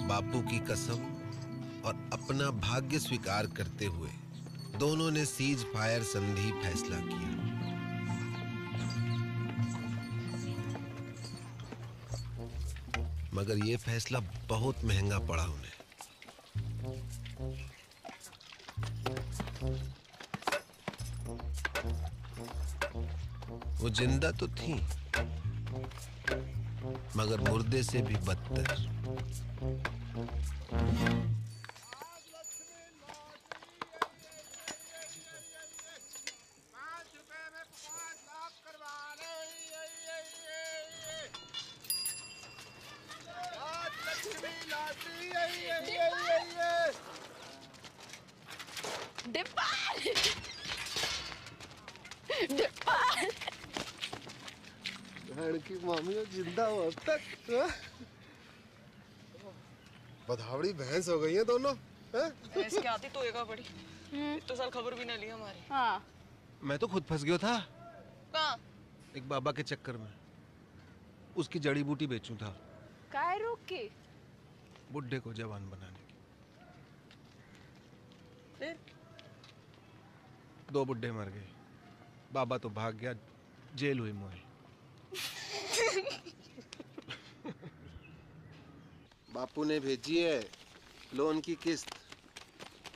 बापू की कसम और अपना भाग्य स्वीकार करते हुए दोनों ने सीज फायर संधि फैसला किया। मगर यह फैसला बहुत महंगा पड़ा उन्हें। वो जिंदा तो थी, मगर मुर्दे से भी बदतर। की मामी जिंदा हो अब तक। बधावड़ी भैंस हो गई है दोनों। भैंस क्या आती तो एगा बड़ी। इतने साल खबर भी ना ली हमारी। हाँ। मैं तो खुद फंस गया था कहाँ? एक बाबा के चक्कर में। उसकी जड़ी बूटी बेचूं था। काय रोक के? बुड्ढे को जवान बनाने की। फिर? 2 बुड्ढे मर गए, बाबा तो भाग गया, जेल हुई मोई। बापू ने भेजी है लोन की किस्त।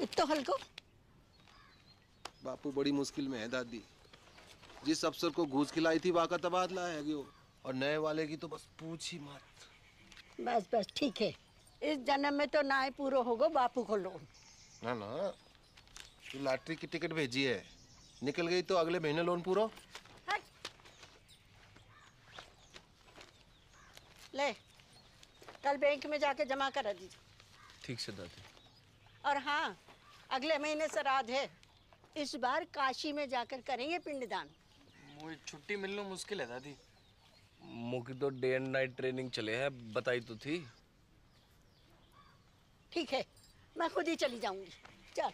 इतो हल्को? बापू बड़ी मुश्किल में है दादी। जिस अफसर को घूस खिलाई थी वहाँ का तबादला है गयो, और नए वाले की तो बस पूछ ही मत। बस बस ठीक है, इस जन्म में तो ना ही पूरा होगा बापू को लोन। ना ना, तू लॉटरी की टिकट भेजी है, निकल गई तो अगले महीने लोन पूरा। ले, कल बैंक में जाके जमा करा दीजिए। ठीक से दादी। और हाँ, अगले महीने श्राद्ध है, इस बार काशी में जाकर करेंगे पिंडदान। मुझे छुट्टी मिलना मुश्किल है दादी। मुझे तो डे एंड नाइट ट्रेनिंग चले है, बताई तो थी। ठीक है, मैं खुद ही चली जाऊंगी। चल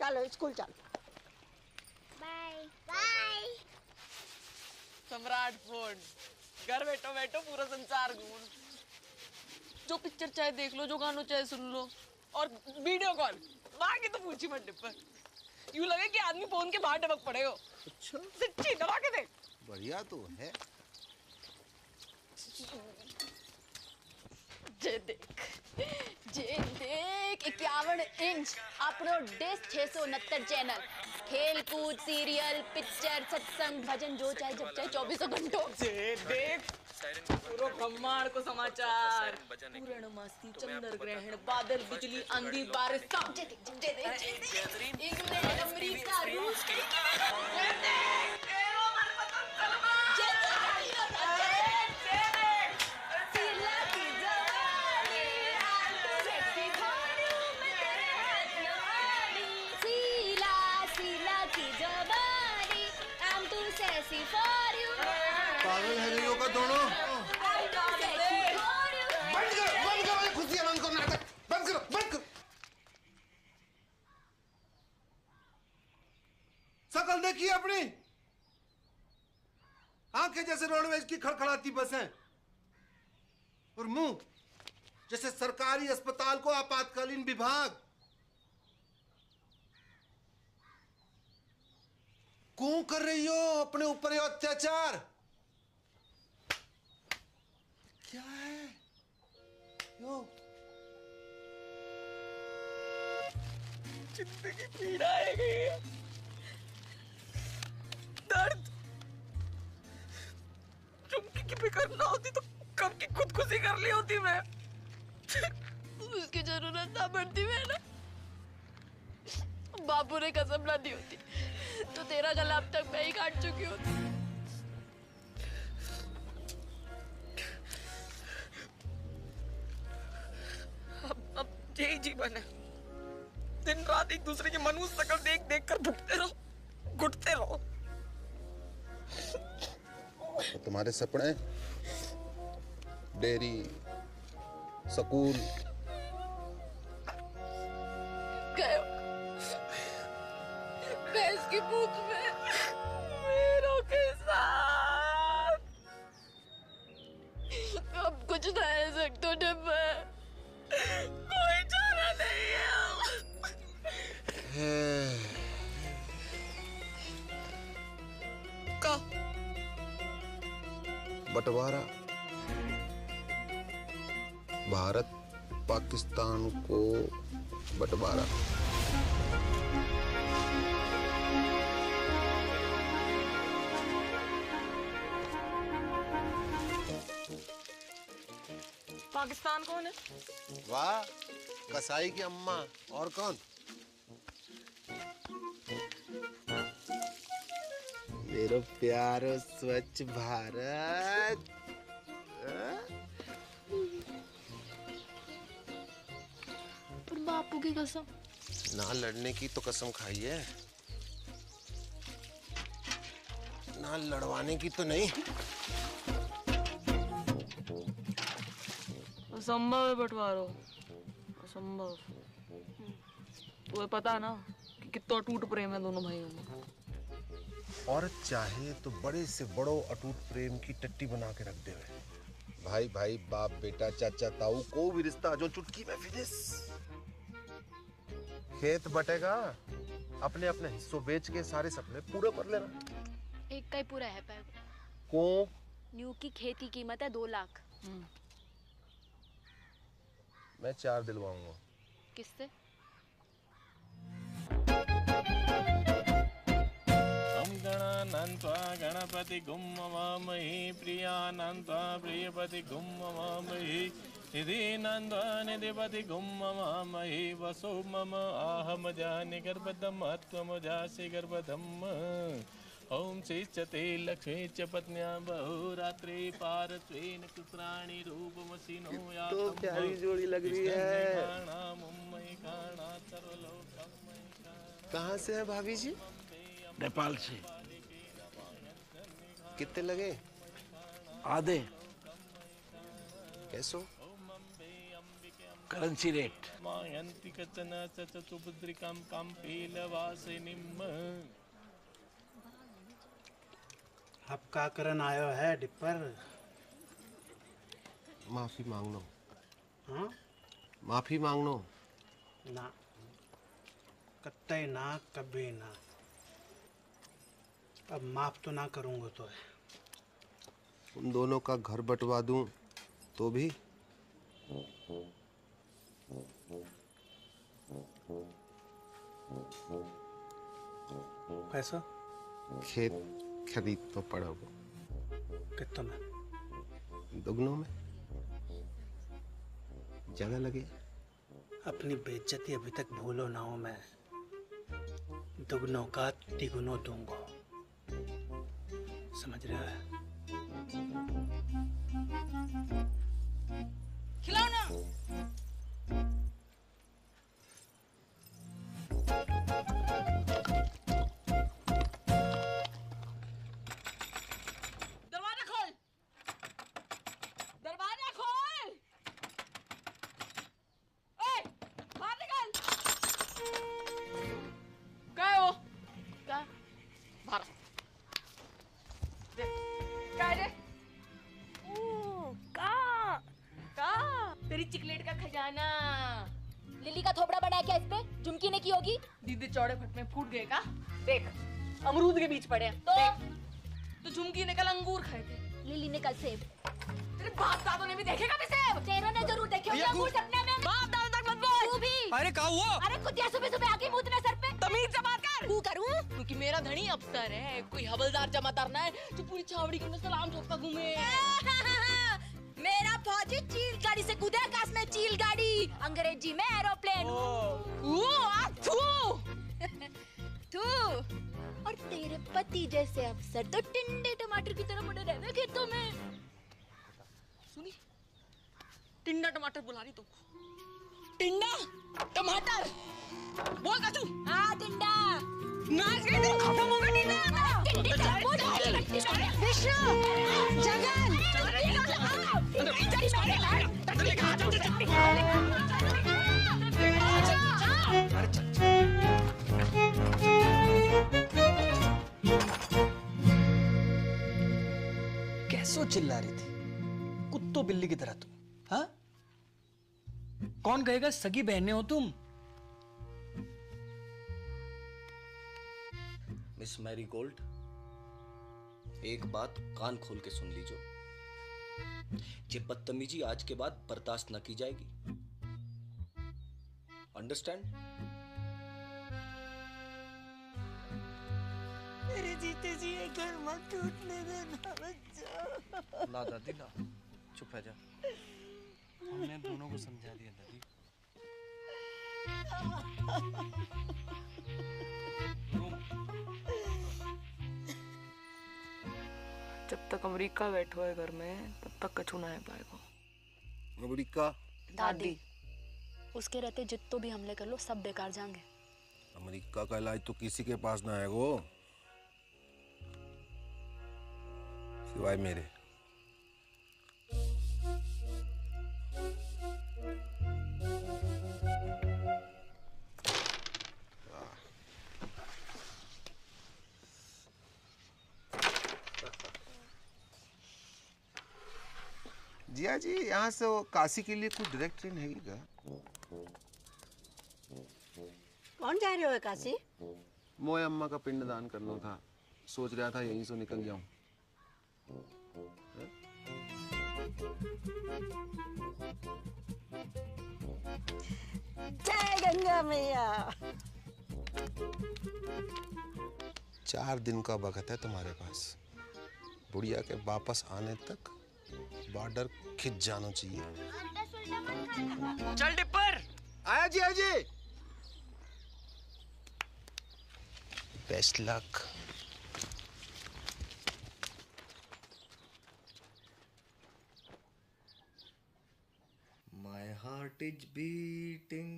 चलो स्कूल चलो। बाय। सम्राट फोन, घर बैठो बैठो पूरा संसार घूम, जो पिक्चर चाहे देख लो, जो गानों चाहे सुन लो, और वीडियो कॉल बाकी तो पूछी मत डिब्बा। यूं लगे कि आदमी फोन के बाहर टपक पड़े हो। अच्छा सच्ची, दबा के देख। बढ़िया तो है। जे देख 51 इंच अपनो डिश 669 चैनल, खेल कूद, सीरियल, पिक्चर, सत्संग, भजन, जो चाहे जब चाहे 24 घंटों। जे देख पूरो ब्रह्मांड को समाचार, पूर्णमासी, चंद्र ग्रहण, बादल, बिजली, आंधी, बारिश, सब जे देख इंग्लैंड, अमेरिका, रूस, पागल है गई होगा दोनों। बंद करो खुशियां, बंद करो नाटक, बंद करो। शकल देखिए अपनी, आंखें जैसे रोडवेज की खड़खड़ाती बसें और मुंह जैसे सरकारी अस्पताल को आपातकालीन विभाग। क्यों कर रही हो अपने ऊपर ये अत्याचार? क्या है यो? जिंदगी पीड़ा है गई, दर्द। चुमकी की फिक्र ना होती तो कब की खुदकुशी कर ली होती मैं। उसकी जरूरत ना पड़ती मैं ना, बाबू ने कसम ना दी होती तो तेरा गला अब तक मैं ही काट चुकी होती। अब यही जीवन है, दिन रात एक दूसरे की मनुष्य शक्ल देख देख कर भुगते रहो, घुटते रहो। तो तुम्हारे सपने, डेयरी, स्कूल, भैंस की पूंछ में मेरों के साथ अब कुछ ना है सकते डिब्बा, कोई चारा नहीं है। का बंटवारा, भारत पाकिस्तान को बंटवारा। पाकिस्तान कौन है? वाह, कसाई की अम्मा। और कौन? मेरा प्यारो स्वच्छ भारत। पर बापू की कसम। ना लड़ने की तो कसम खाई है, ना लड़वाने की तो नहीं। असंभव है बंटवारो, असंभव। तुम्हें पता है ना कि कितना टूट प्रेम है दोनों भाइयों में। औरत चाहे तो बड़े से बड़ो अटूट प्रेम की टट्टी बना के रख दे। भाई भाई, बाप बेटा, चाचा ताऊ, कोई भी रिश्ता जो चुटकी में फिनिश। खेत बटेगा, अपने अपने हिस्सों बेच के सारे सपने पूरे कर लेना। एक का ही पूरा है पैर को न्यू की खेत की कीमत है 2 लाख। मैं 4 दिलवाऊंगा। किससे? हम गणानन्त्वा गणपति गुम ममामहि प्रियानन्त्वा प्रियपति गुम ममामहि निधि नन्त्वा निधिपति गुम ममामहि वसो मम आहम जानि गर्भदम त्वमजासि गर्भदम। ओम श्रीचते लक्ष्मी च पत्न्या बहुरात्रि पारत्वेन कुत्राणि रूपमसिनो या तो प्यारी जोड़ी लग रही है। कहाँ से है भाभी जी? नेपाल से। कितने लगे? आधे। कैसो? Currency rate. मायन्ति कचन चतुभद्रिकं कंपीलवासिनीं अब का करन आयो है डिप्पर? माफी मांगनो। हाँ? माफी मांगनो। ना, कत्ते ना, कभी ना। अब माफ तो ना करूंगा तो है। उन दोनों का घर बंटवा दूं तो भी? पैसा? खेत खरीद तो पड़ोगे। कितना में? दुगनों में। जगह लगे। अपनी बेइज्जती अभी तक भूलो ना हो मैं। दुगनों का तिगुनों दूंगा। समझ रहा है? खिलाओ ना। दरवाजा खोल। दरवाजा खोल। ओए, बाहर निकल। क्या है वो? क्या? बाहर। क्या है ये? तेरी चिकलेट का खजाना। लिली का थोपड़ा बड़ा है क्या इस पे? झुमकी ने की होगी। दीदी चौड़े फट में फूट गए का? देख, अमरूद के बीच पड़े हैं। तो झुमकी ने कल अंगूर खाए थे। लिली ने कल सेब। तेरे बाप दादों ने भी देखेगा भी सेब? तेरों ने जरूर देखे होंगे अंगूर सपने में। बाप दादों तक मत बोल। तू भी। अरे क्या हुआ? अरे कुतिया सुबह सुबह आके मुंह सर पे। तमीज से बात कर। तू करूं? क्योंकि मेरा धनी अफसर है, कोई हवलदार जमादार ना है जो पूरी छावड़ी के अंदर सलाम ठोकता घूमे। मेरा फौजी चील गाड़ी से कूदे आकाश में, चील गाड़ी, अंग्रेजी में एरोप्लेन। तू और तेरे पति जैसे अफसर तो टिंडे टमाटर की तरह बड़े रहते खेतों में। सुनी, टिंडा टमाटर बुला रही तुमको। टिंडा टमाटर बोल का तू। हाँ टिंडा। नाच गई तो खत्म हो गया टिंडा। विष्णु, जगन, कैसो चिल्ला रही थी कुत्तों बिल्ली की तरह तुम? हाँ? कौन कहेगा सगी बहनें हो तुम? मिस मैरी गोल्ड, एक बात कान खोल के सुन लीजिए। ये बदतमीजी आज के बाद बर्दाश्त न की जाएगी। अंडरस्टैंड? मेरे जीते जी ये घर मत टूटने देना बच्चा। ना दादी ना, चुप है जा। हमने दोनों को समझा दिया दादी। जब तक अमेरिका बैठो है घर में तब तक कछु ना है पाएगा। अमेरिका? दादी, उसके रहते जित्तो भी हमले कर लो सब बेकार जाएंगे। अमेरिका का इलाज तो किसी के पास ना है वो, सिवाय मेरे। जिया जी, यहाँ से काशी के लिए कोई डायरेक्ट ट्रेन है क्या? कौन जा रहे हो काशी? मोए अम्मा का पिंडदान करना था, सोच रहा था यहीं से निकल जाऊं। जय गंगा मैया। 4 दिन का वक्त है तुम्हारे पास। बुढ़िया के वापस आने तक बॉर्डर खिंच जाना चाहिए। चल डिप्पर। आया जी, आया जी। Best luck. My heart is beating,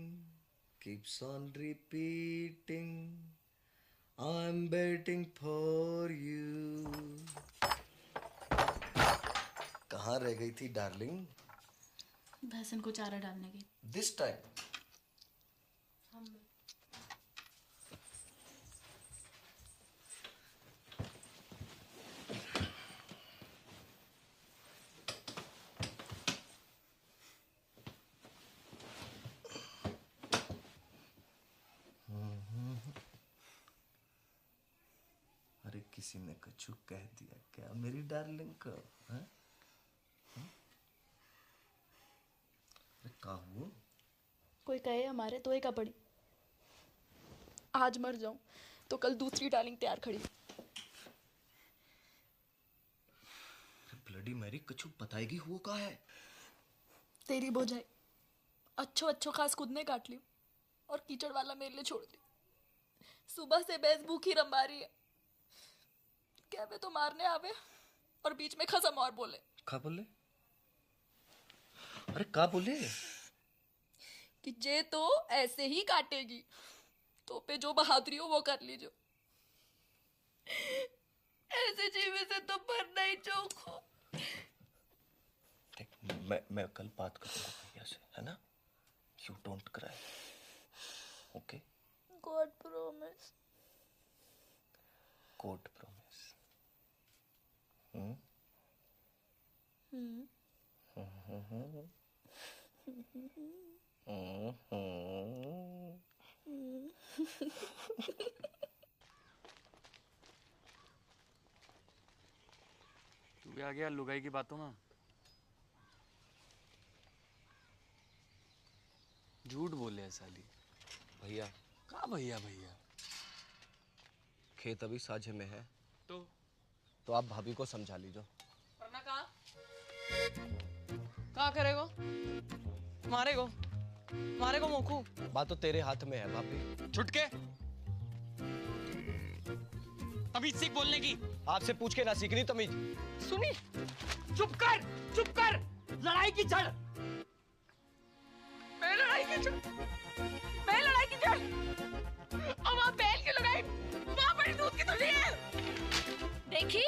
keeps on repeating. I'm waiting for you. कहाँ रह गई थी डार्लिंग? भैंसन को चारा डालने की। This time. किसी ने कछु कह दिया क्या मेरी डार्लिंग को? हाँ? अरे का हुआ? कोई कहे हमारे तो एक पड़ी। आज मर जाऊं तो कल दूसरी डार्लिंग तैयार खड़ी। ब्लडी मैरी कछु बताएगी हुआ का है? तेरी बोझाई अच्छो अच्छो खास खुद ने काट ली और कीचड़ वाला मेरे लिए छोड़ दी। सुबह से भैंस भूखी रंबा रही है। कहवे तो मारने आवे और बीच में खसम और बोले। का बोले? अरे का बोले? कि जे तो ऐसे ही काटेगी तो पे जो बहादुरी हो वो कर लीजो। ऐसे जीवे से तो मरना ही चौखो। मैं कल बात करूंगा भैया से, है ना? You don't cry, okay? God promise. God promise. तू भी आ गया लुगाई की बातों में। झूठ बोले है साली। भैया का भैया भैया? खेत अभी साझे में है तो आप भाभी को समझा लीजिए। वरना कहाँ करेगो? मारेगो मोकू। बात तो तेरे हाथ में है भाभी। छुटके तमीज सीख बोलने की। आपसे पूछ के ना सीखनी तमीज। सुनी, चुप कर। लड़ाई की जड़ मैं लड़ाई की जड़। अब आप बैल की लड़ाई वहां बड़ी दूध की थोड़ी है। देखी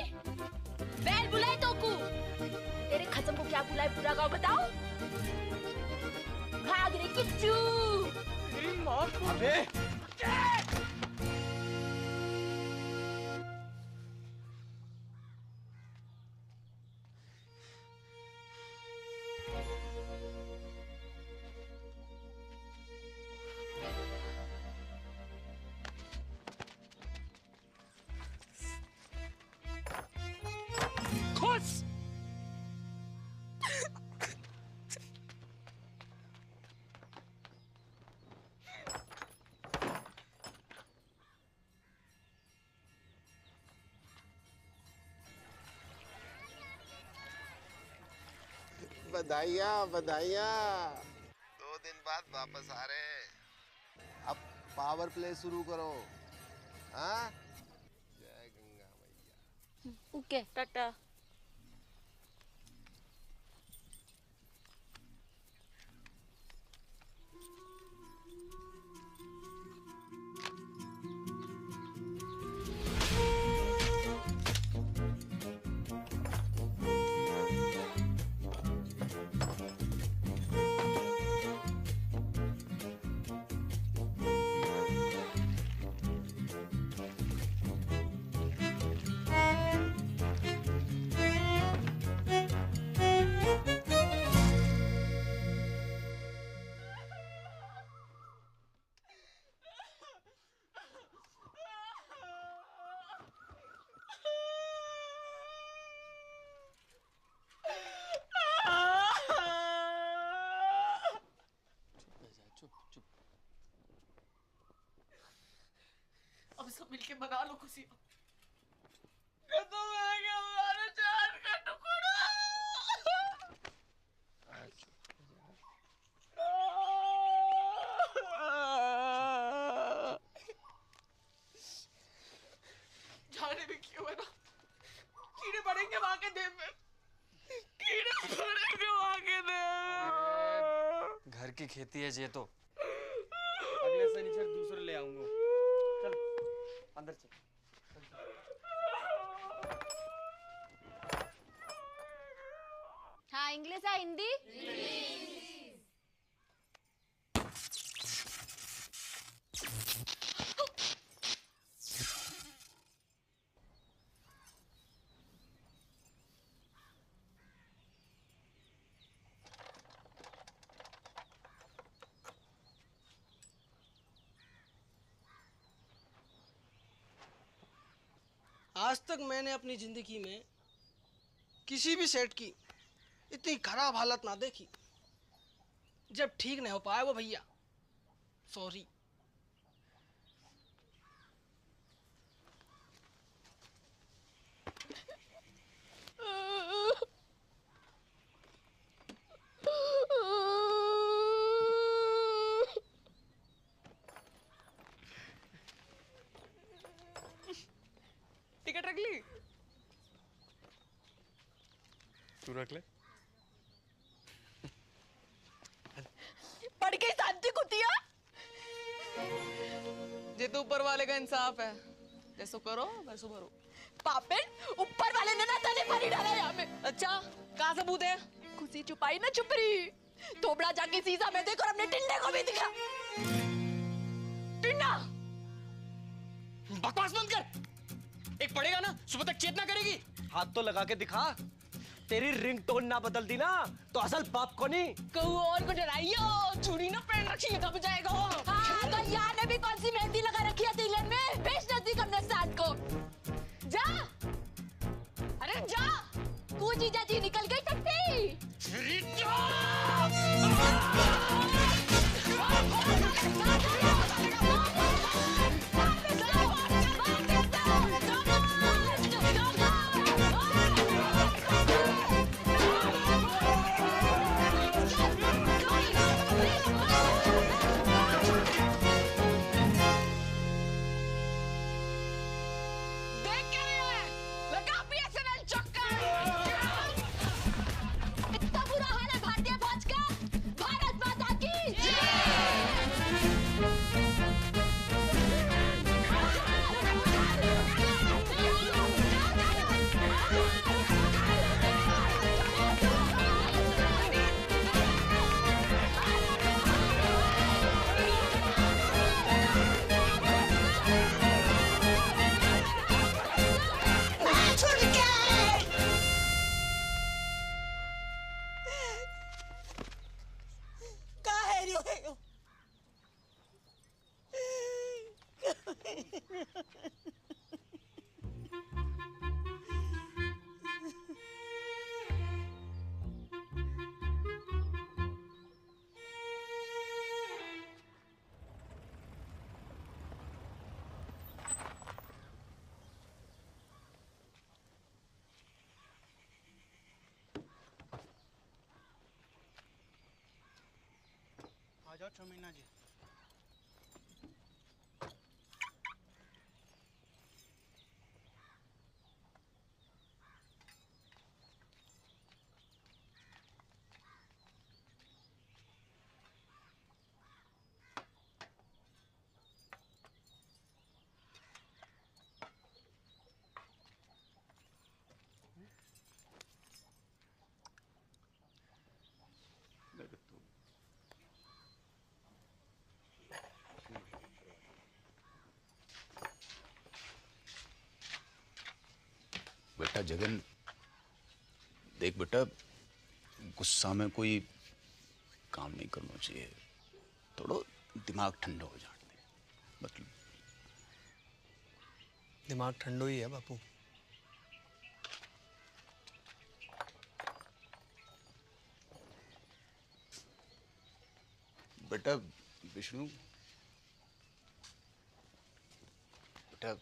बैल बुलाए तो कू तेरे खसम को क्या बुलाए पूरा गाँव बताओ। घाघरे किच्चू। तेरी माँ को। अबे खुश। बधाइयाँ 2 दिन बाद वापस आ रहे हैं। अब पावर प्ले शुरू करो। हाँ, जय गंगा मैया। ओके टाटा। अब सब मिलके मना लो खुशी। खत्म हो गया हमारा जान का टुकड़ा। जाने भी क्यों है ना, कीड़े पड़ेंगे वहां के देह में। घर की खेती है ये तो। अगले शनिचर दूसरे ले आऊंगा। चल अंदर चल। हाँ इंग्लिश है हिंदी। आज तक मैंने अपनी जिंदगी में किसी भी सेठ की इतनी खराब हालत ना देखी। जब ठीक नहीं हो पाया वो भैया, सॉरी। टिकट रख ली? तू रख ले। पढ़ के शांति कुतिया। ये तो ऊपर वाले का इंसाफ है, जैसो करो वैसो भरो। पापिन, ऊपर वाले ने ना तने पानी डाला यहाँ में। अच्छा, कहाँ सबूत है? खुशी छुपाई ना छुपरी। थोबड़ा जाके शीशा में देखो और अपने टिंडे को भी दिखा। टिंडा, बकवास बंद कर। एक पड़ेगा ना, सुबह तक चेतना करेगी। हाथ तो लगा के दिखा। तेरी रिंगटोन ना बदल दी ना तो असल बाप को नहीं। कहू और को डराइयो, चूड़ी ना पहन रखी है दब जाएगा। हाँ, तो यहाँ ने भी कौन सी मेहंदी लगा रखी है तिलक में? बेच नजदीक हमने साथ को। जा, अरे जा, कूची जाती निकल गई टट्टी। इतना बुरा हाल है भारतीय फौज का। भारत माता की आ जाओ चौमीना जी। बेटा जगन, देख बेटा, गुस्सा में कोई काम नहीं करना चाहिए। थोड़ा दिमाग ठंडा हो जाने दे। मतलब दिमाग ठंडो ही है बापू। बेटा विष्णु, बेटा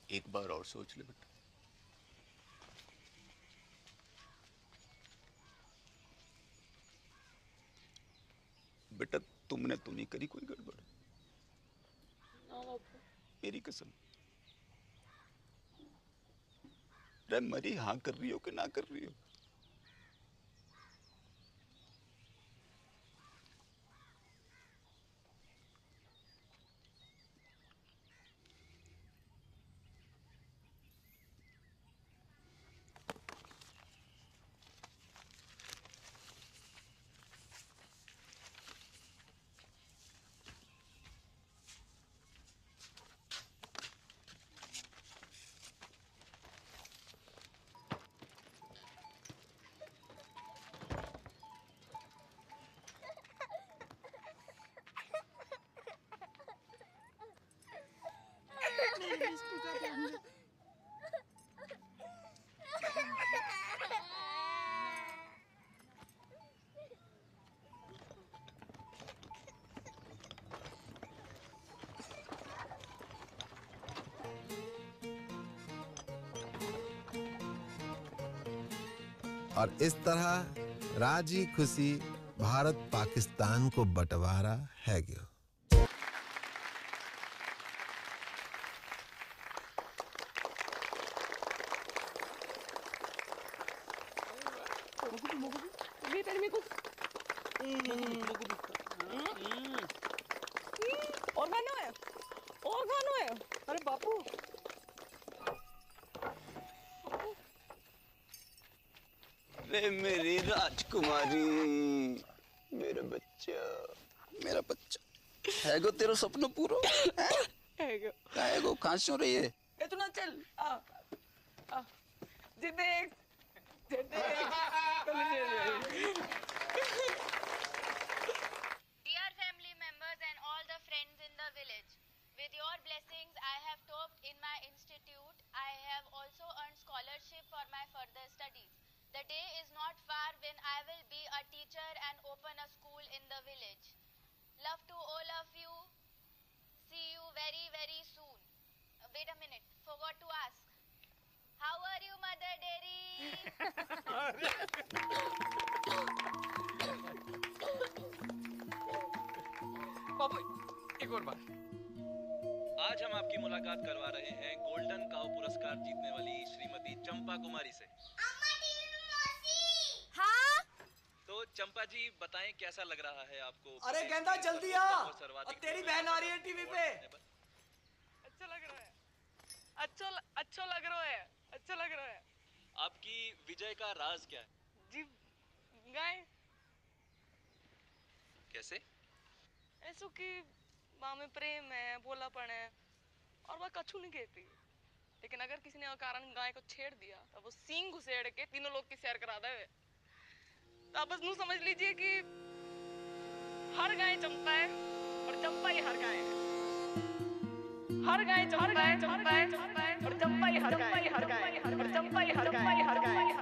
एक बार और सोच ले बेटा। बेटा तुमने तो नहीं करी कोई गड़बड़? मेरी कसम। अरे मरी हाँ कर रही हो कि ना कर रही हो? और इस तरह राजी खुशी भारत पाकिस्तान को बंटवारा है गयो। और खाना है, और खाना है। अरे बापू, रे मेरी राजकुमारी, मेरा बच्चा, मेरा बच्चा है गो, तेरा सपना पूरा है गो। कहाँ रही है? इतना चल आ जी देख Dear family members and all the friends in the village, with your blessings I have topped in my institute. I have also earned scholarship for my further studies. The day is not far when I will be a teacher and open a school in the village. Love to all of you. See you very, very soon. Wait a minute, forgot to ask. How are you, Mother Dairy? बाबू, एक और बात। आज हम आपकी मुलाकात करवा रहे हैं गोल्डन काउ पुरस्कार जीतने वाली श्रीमती चंपा कुमारी से। हाँ? तो चंपा जी बताएं कैसा लग रहा है आपको? अरे गेंदा जल्दी आ, और तेरी बहन आ रही है टीवी पे। अच्छा लग रहा है, अच्छा लग रहा है, अच्छा लग रहा है। आपकी विजय का राज क्या है? जी गाय कैसे? ऐसो कि माँ में प्रेम है, भोलापन है, और वह कछु नहीं कहती। लेकिन अगर किसी ने अकारण गाय को छेड़ दिया तो वो सींग घुसेड़ के तीनों लोग की सैर करा दे। तो आप बस नू समझ लीजिए कि हर गाय चंपा है और चंपा ही हर गाय है। हर गाय चंपा है और चंपा ही हर गाय है, और चंपा ही हर गाय है।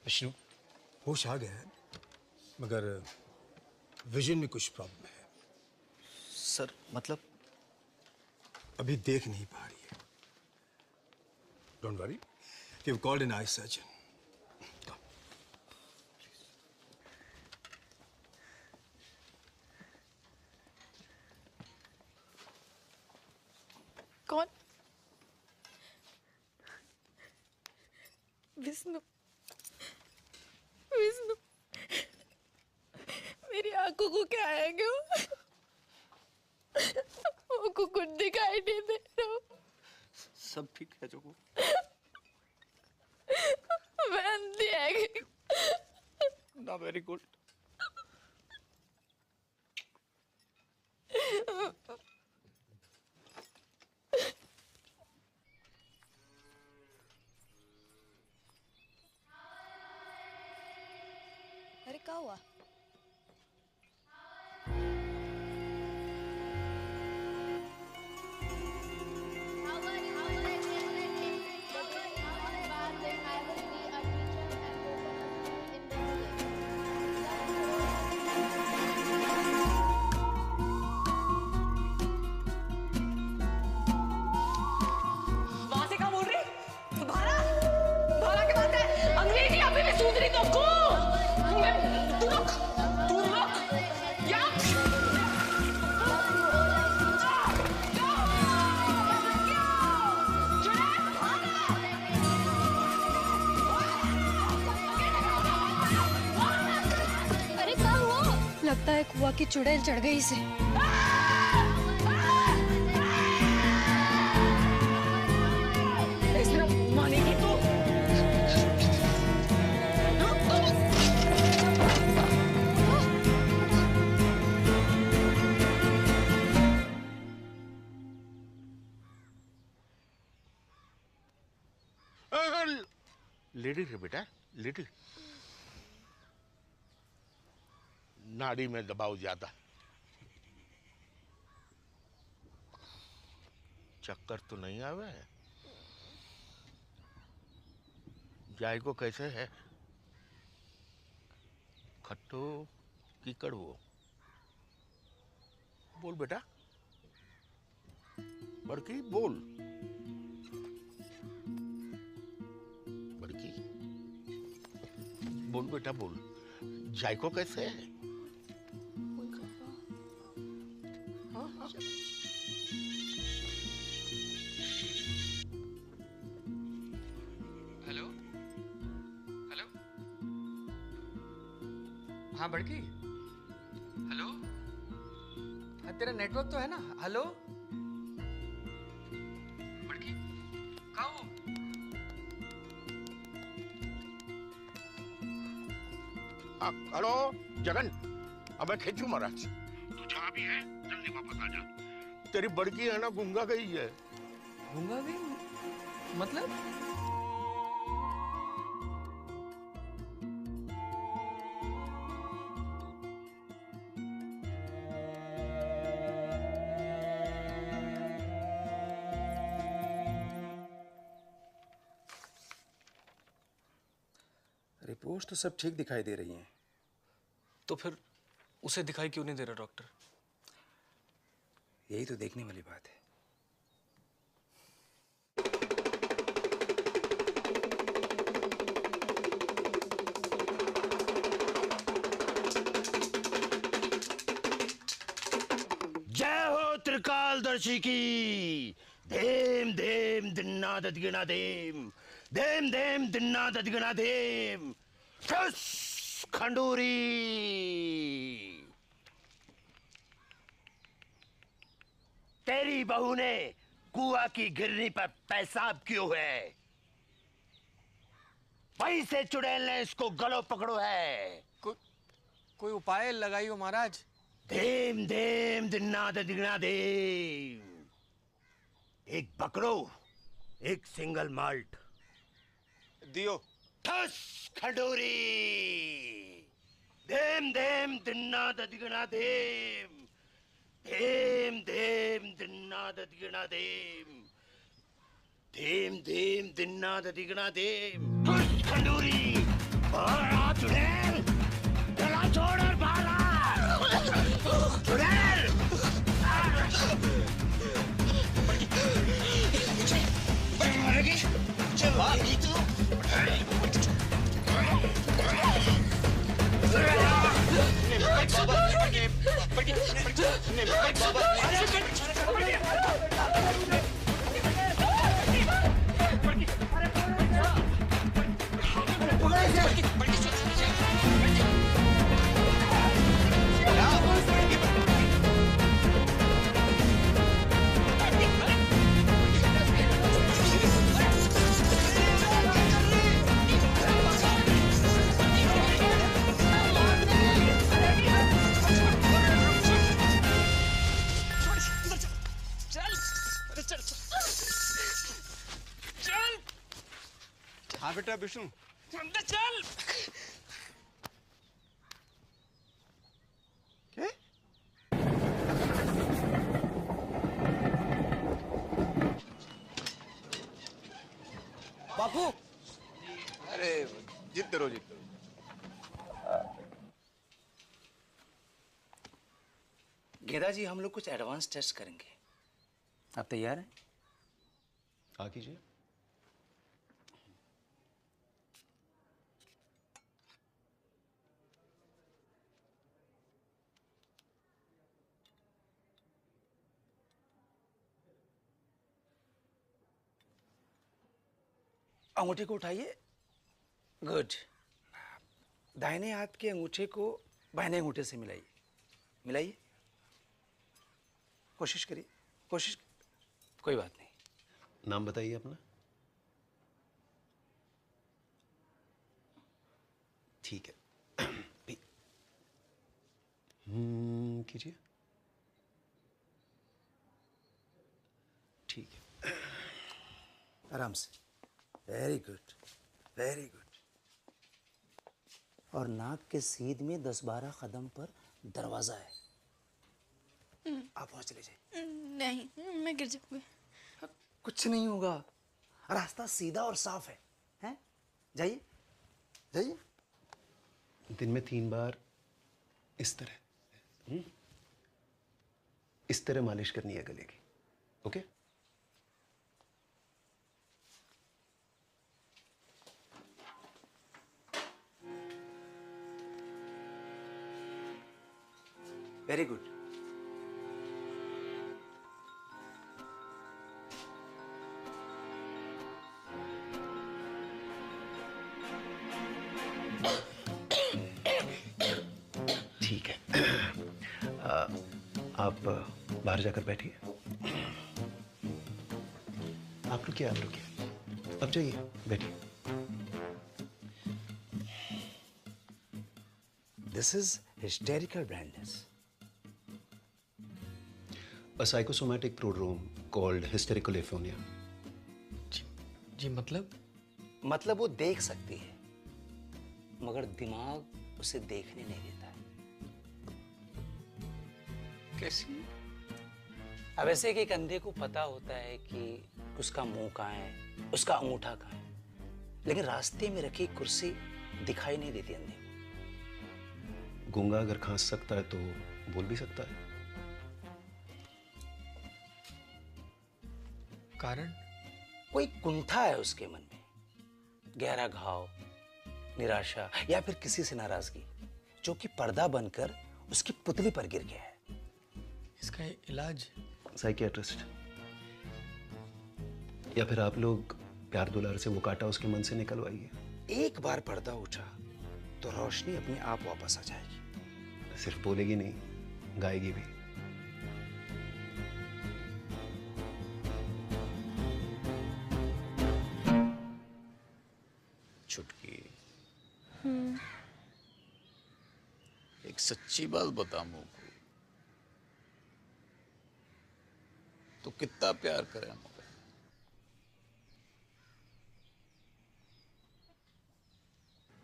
विष्णु, होश आ गया है, मगर विजन में कुछ प्रॉब्लम है। सर मतलब? अभी देख नहीं पा रही है। Don't worry, we have called an eye surgeon. कौन? विष्णु, विष्णु, मेरी आंखों को क्या है क्यों? वो कुछ दिखाई नहीं दे रहा। सब ठीक है जोगो? मैं अंधी है ना, वेरी गुड। अरे क्या हुआ? सुधरी तो को तू रुक या अरे क्या हुआ? लगता है कुआ की चुड़ैल चढ़ गई इसे। मानेगी तू? लिटिल है बेटा, लिटिल। नाड़ी में दबाव ज्यादा। चक्कर तो नहीं आवे? जायको कैसे है? खट्टो की कड़वो? बोल बेटा, बड़की बोल। बड़की बोल बेटा बोल, जायको कैसे है? हेलो हेलो, हाँ बड़की, हेलो, हाँ तेरा नेटवर्क तो है ना? हेलो बड़की, कहाँ हो? हेलो जगन, अब मैं खींचू महाराज। तू जहाँ भी है जल्दी वापस आ जा। तेरी बड़की है ना गूंगा गई है। गूंगा गई मतलब? रिपोर्ट्स तो सब ठीक दिखाई दे रही हैं। तो फिर उसे दिखाई क्यों नहीं दे रहा डॉक्टर? यही तो देखने वाली बात है। जय हो त्रिकालदर्शी की। धीम धीम दिन्ना ददगिना धीम, धीम धीम दिन्ना ददगिना धीम। ठुस खंडूरी। तेरी बहू ने कुआ की गिरनी पर पेशाब क्यों है? वहीं से चुड़ैल ने इसको गलो पकड़ो है। कोई उपाय लगाइयो महाराज। धीम धीम दिन्ना ददिगना धीम। एक बकरो, एक सिंगल माल्ट दियो। ठस खंडूरी। धीम धीम दिन्ना ददिगना धीम, धीम धीम दिन्ना ददिगना धीम, धीम धीम दिन्ना ददिगना धीम। ठस खंडूरी। और आ चुड़ैल, गला छोड़ और भागा। चुड़ैल। भागी तू। हाँ बेटा विष्णु। चल। क्या? बापू। अरे जीतते रहो जीतते रहो। गेदा जी, हम लोग कुछ एडवांस टेस्ट करेंगे। आप तैयार हैं? हाँ कीजिए। अंगूठे को उठाइए। गुड। दाहिने हाथ के अंगूठे को बाएं अंगूठे से मिलाइए। मिलाइए, कोशिश करिए, कोशिश। कोई बात नहीं। नाम बताइए अपना। ठीक है। कीजिए। ठीक है। आराम से। Very good, very good. और नाक के सीध में 10-12 कदम पर दरवाजा है। आप वहां चले जाइए। नहीं, मैं गिर जाऊंगी। कुछ नहीं होगा, रास्ता सीधा और साफ है। हैं? जाइए, जाइए। दिन में 3 बार इस तरह इस तरह मालिश करनी है गले की। ओके? Very good. ठीक है। आप बाहर जाकर बैठिए। आप रुकिए, आप रुकिए। अब जाइए, बैठिए। This is hysterical blindness. A psychosomatic prodrome called hysterical aphonia. जी मतलब? मतलब वो देख सकती है, मगर दिमाग उसे देखने नहीं देता है। कैसी? अब ऐसे कि एक अंधे को पता होता है कि उसका मुंह कहाँ है, उसका अंगूठा कहाँ है, लेकिन रास्ते में रखी कुर्सी दिखाई नहीं देती अंधे को। गूंगा अगर खांस सकता है तो बोल भी सकता है। कारण? कोई कुंठा है उसके मन में, गहरा घाव, निराशा या फिर किसी से नाराजगी, जो कि पर्दा बनकर उसकी पुतली पर गिर गया है। इसका इलाज? साइकियाट्रिस्ट, या फिर आप लोग प्यार दुलार से वो कांटा उसके मन से निकलवाइए। एक बार पर्दा उठा तो रोशनी अपने आप वापस आ जाएगी। सिर्फ बोलेगी नहीं, गाएगी भी। छुटकी, एक सच्ची बात बता मुझको, तो कितना प्यार करे मुझे?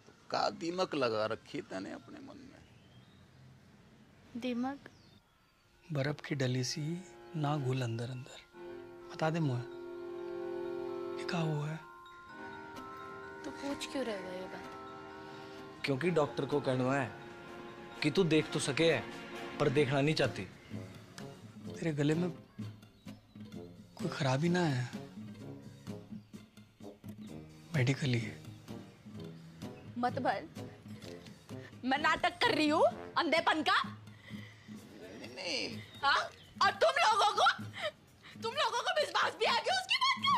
तो का दीमक लगा रखी तने अपने मन में? दिमाग? बर्फ की डली सी ना घुल अंदर अंदर। बता दे मुझे, ये क्या हुआ है? तो पूछ क्यों रहे हो ये बात? क्योंकि डॉक्टर को कहना है कि तू देख तो सके है, पर देखना नहीं चाहती। तेरे गले में कोई खराबी ना है? मेडिकली है। मत भर, मैं नाटक कर रही हूँ अंधेपन का। हाँ? और तुम लोगों को विश्वास भी आ गया उसकी बात का?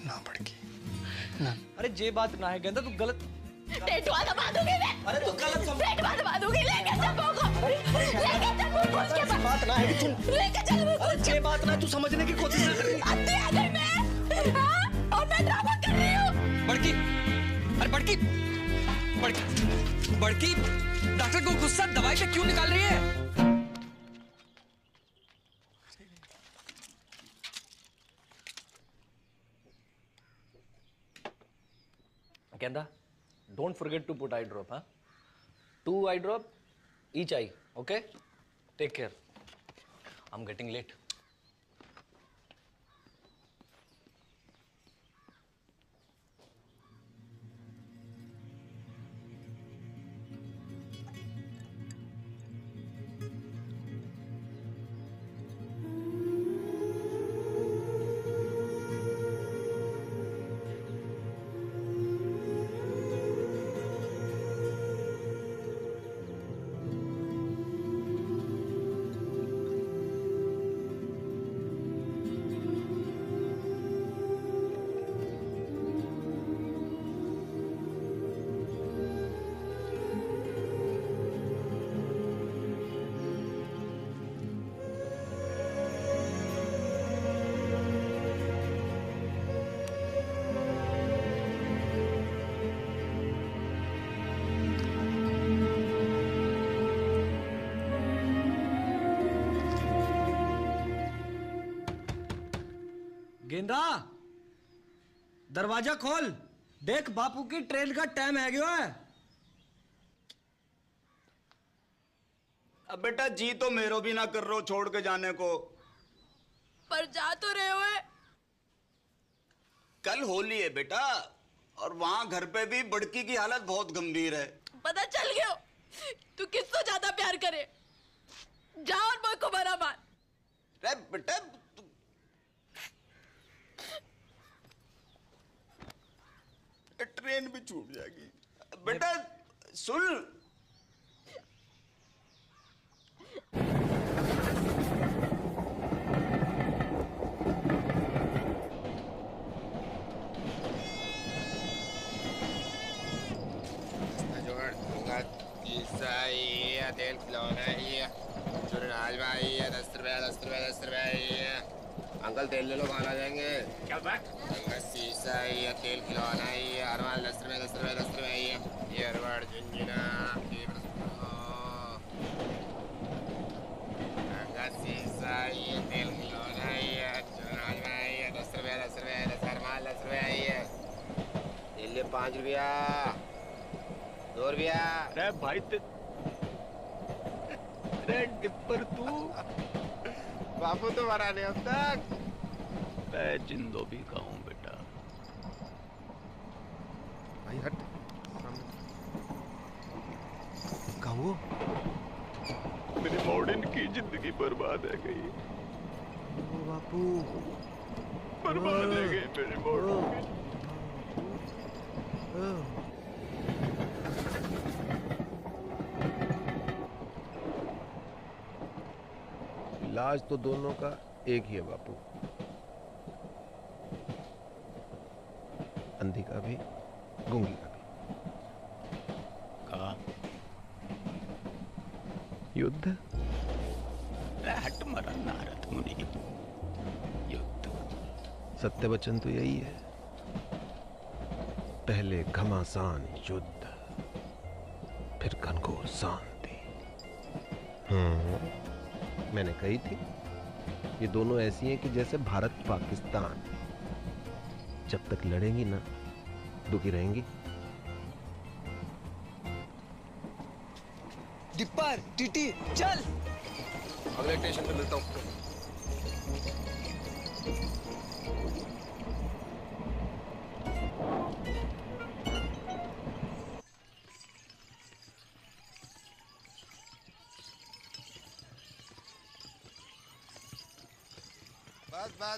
ना पड़की ना। अरे जे बात ना है कहता तू गलत। टेटवा दबा दूंगी मैं। अरे तू गलत समझ। टेटवा दबा दूंगी, लेके चल मुझको। लेके चल मुझको उसके पास। बात ना है कि लेके चल मुझको। अरे जे बात ना तू समझने की कोशिश ना कर रही। अति आ गई मैं। हाँ? और मैं ड्रामा कर रही हूँ। बड़की, अरे बड़की, बड़की, डॉक्टर को गुस्सा दवाई पे क्यों निकाल रही है? कहता don't forget to put eye drop, huh? 2 eye drop each eye, okay? Take care. I'm getting late. गेंदा, दरवाजा खोल। देख बापू की ट्रेन का टाइम है गया है। अब बेटा जी तो मेरो भी ना कर रहे हो छोड़ के जाने को। पर जा तो रहे हो। कल होली है बेटा, और वहां घर पे भी बड़की की हालत बहुत गंभीर है। पता चल गया तू किससे ज्यादा प्यार करे। जा और मुझ को बड़ा मार। अरे बेटा ट्रेन भी छूट जाएगी। बेटा सुन, तेल खिलौना है, चुनाज भाई है, 10 रुपया 10 रुपया 10 रुपया। अंकल तेल ले लो, खाना जाएंगे। क्या बात? अंकल शीशा है, तेल खिलौना है, अरवाल 10 रुपया 10 रुपया 10 रुपया ये अरवाड़ झुंझुना। अंकल शीशा है, तेल खिलौना है, चुनाज भाई है, 10 रुपया 10 रुपया 10 अरवाल 10 रुपया ये। तेल ले 5 रुपया 2 रुपया। अरे भाई टिप्पर तू बापू तो मरा नहीं अब तक। मैं जिंदो भी खाऊं बेटा। भाई हट कहो मेरी मॉडर्न की जिंदगी बर्बाद है गई। बापू बर्बाद है गई मेरी मॉडर्न की। इलाज तो दोनों का एक ही है बापू, अंधी का भी गूंगी का भी। कहा युद्ध। हट मरा नारद मुनि, युद्ध। सत्य वचन तो यही है, पहले घमासान युद्ध, फिर घनघोर शांति। मैंने कही थी ये दोनों ऐसी हैं कि जैसे भारत पाकिस्तान, जब तक लड़ेंगी ना दुखी रहेंगी। डिप्पर टीटी चल। अगले स्टेशन पे मिलता हूँ।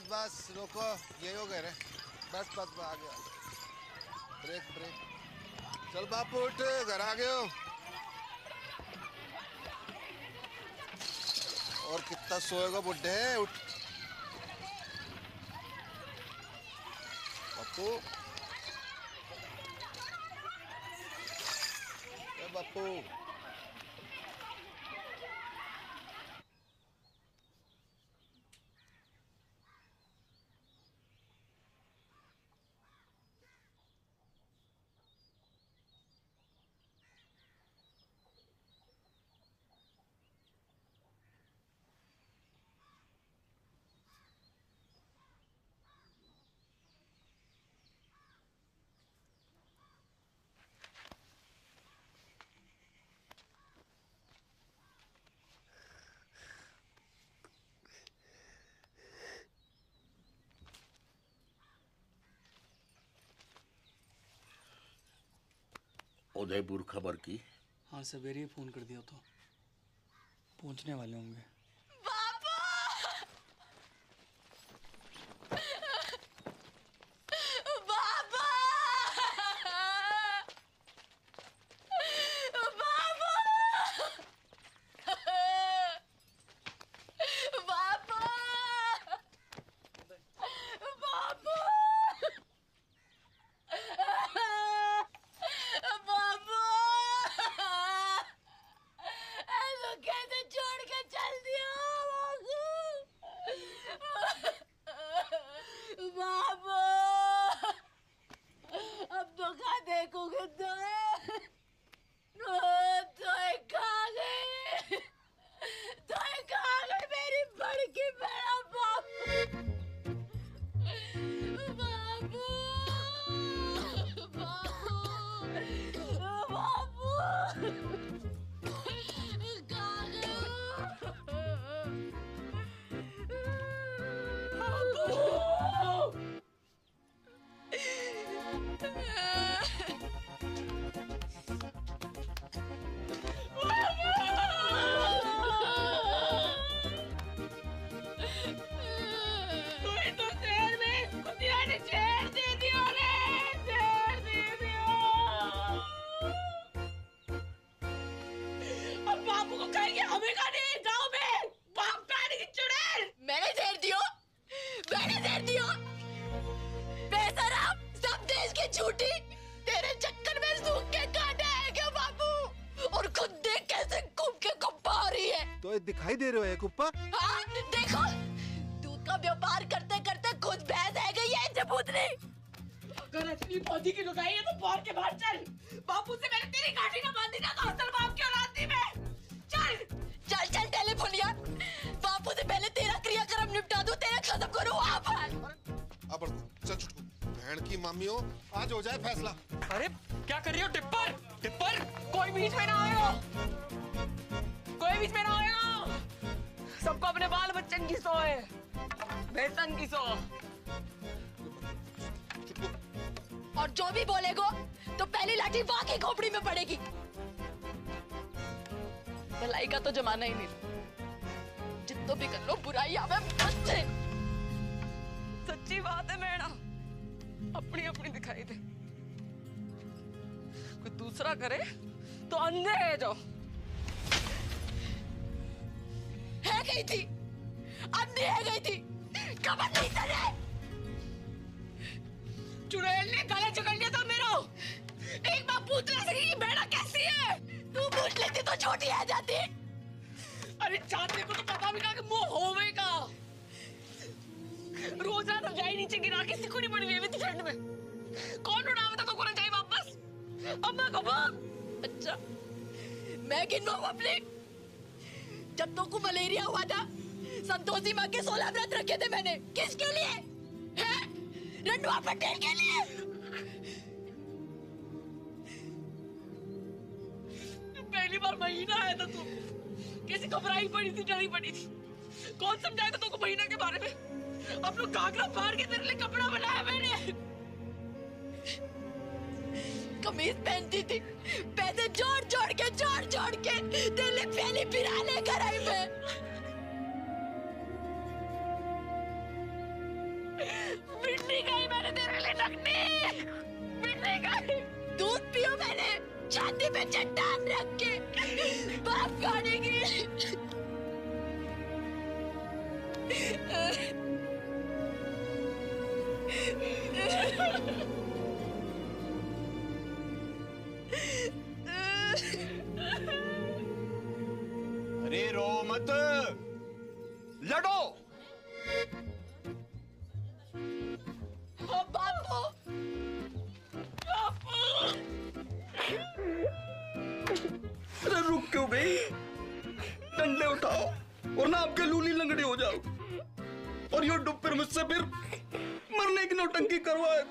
बस रोको, यही हो गए रे। बस आ गया। ब्रेक। चल बापू उठ, घर आ गए हो। और कितना सोएगा बुड्ढे, उठ बापू। बापू उदयपुर खबर की? हाँ सवेरे ही फोन कर दिया तो पहुंचने वाले होंगे। कैसे छोड़ के चल दिया। दे रहे हो एक कुप्पा? हाँ, देखो दूध का व्यापार करते करते खुद भैंस है गई है जबूतनी। अगर असली पौधी की लुगाई है तो बाहर के बाहर चल। बापू से मैंने तेरी गाड़ी ना बांधी ना तो असल बाप की औलाद थी मैं। चल चल चल टेलीफोनिया, बापू से पहले तेरा क्रियाक्रम निपटा दूं, तेरा खत्म करूं वहाँ पर। अब चल छुटकू, बहन की मामी हो, आज हो जाए फैसला। अरे क्या कर रही हो टिप्पर? टिप्पर कोई बीच में ना आएगा, कोई बीच में ना आएगा। सबको अपने बाल बच्चन की सो है, बेसन की सो। और जो भी बोलेगो तो पहली लाठी वहां की खोपड़ी में पड़ेगी। भलाई का तो जमाना ही नहीं, जितना भी कर लो बुराई आवे बस से। सच्ची बात है मैडम, अपनी अपनी दिखाई दे, कोई दूसरा करे तो अंधे है जो है गई थी, अंधी है गई थी, कमर नहीं चले। चुड़ैल ने गले जकड़ लिया था मेरा। एक बार पूछ ले सकी कि बेड़ा कैसी है, तू पूछ लेती तो छोटी आ जाती। अरे चाहते को तो पता भी ना कि मुंह होवेगा। रोज रात रजाई नीचे गिरा के सिक्कू नहीं पड़ी हुई थी ठंड में। कौन उड़ावे था तो को रजाई वापस? अम्मा को बोल। अच्छा मैं गिनवा अपने। जब तो को मलेरिया हुआ था, संतोषी माँ के 16 व्रत रखे थे मैंने। किसके लिए? हैं? रंडवा पटेल के लिए। पहली बार महीना आया था तू, कैसे घबराई पड़ी थी, डरी पड़ी थी। कौन समझाएगा तुमको महीना के बारे में? अब लोग घाघरा फाड़ के तेरे लिए कपड़ा बनाया मैंने। कमीज पहनती थी, पैसे जोड़ जोड़ के तेरे लिए पहली बिरा लेकर आई मैं। बिन्नी गई मैंने तेरे लिए नकली, बिन्नी गई। दूध पियो मैंने छाती पे चट्टान रख के, बाप गाने की। अरे रो मत, लड़ो। बापू, अरे रुक क्यों गई? डंडे उठाओ वरना आपके लूली लंगड़ी हो जाओ। और ये डुप्पर मुझसे फिर मरने की नौटंकी करवाए।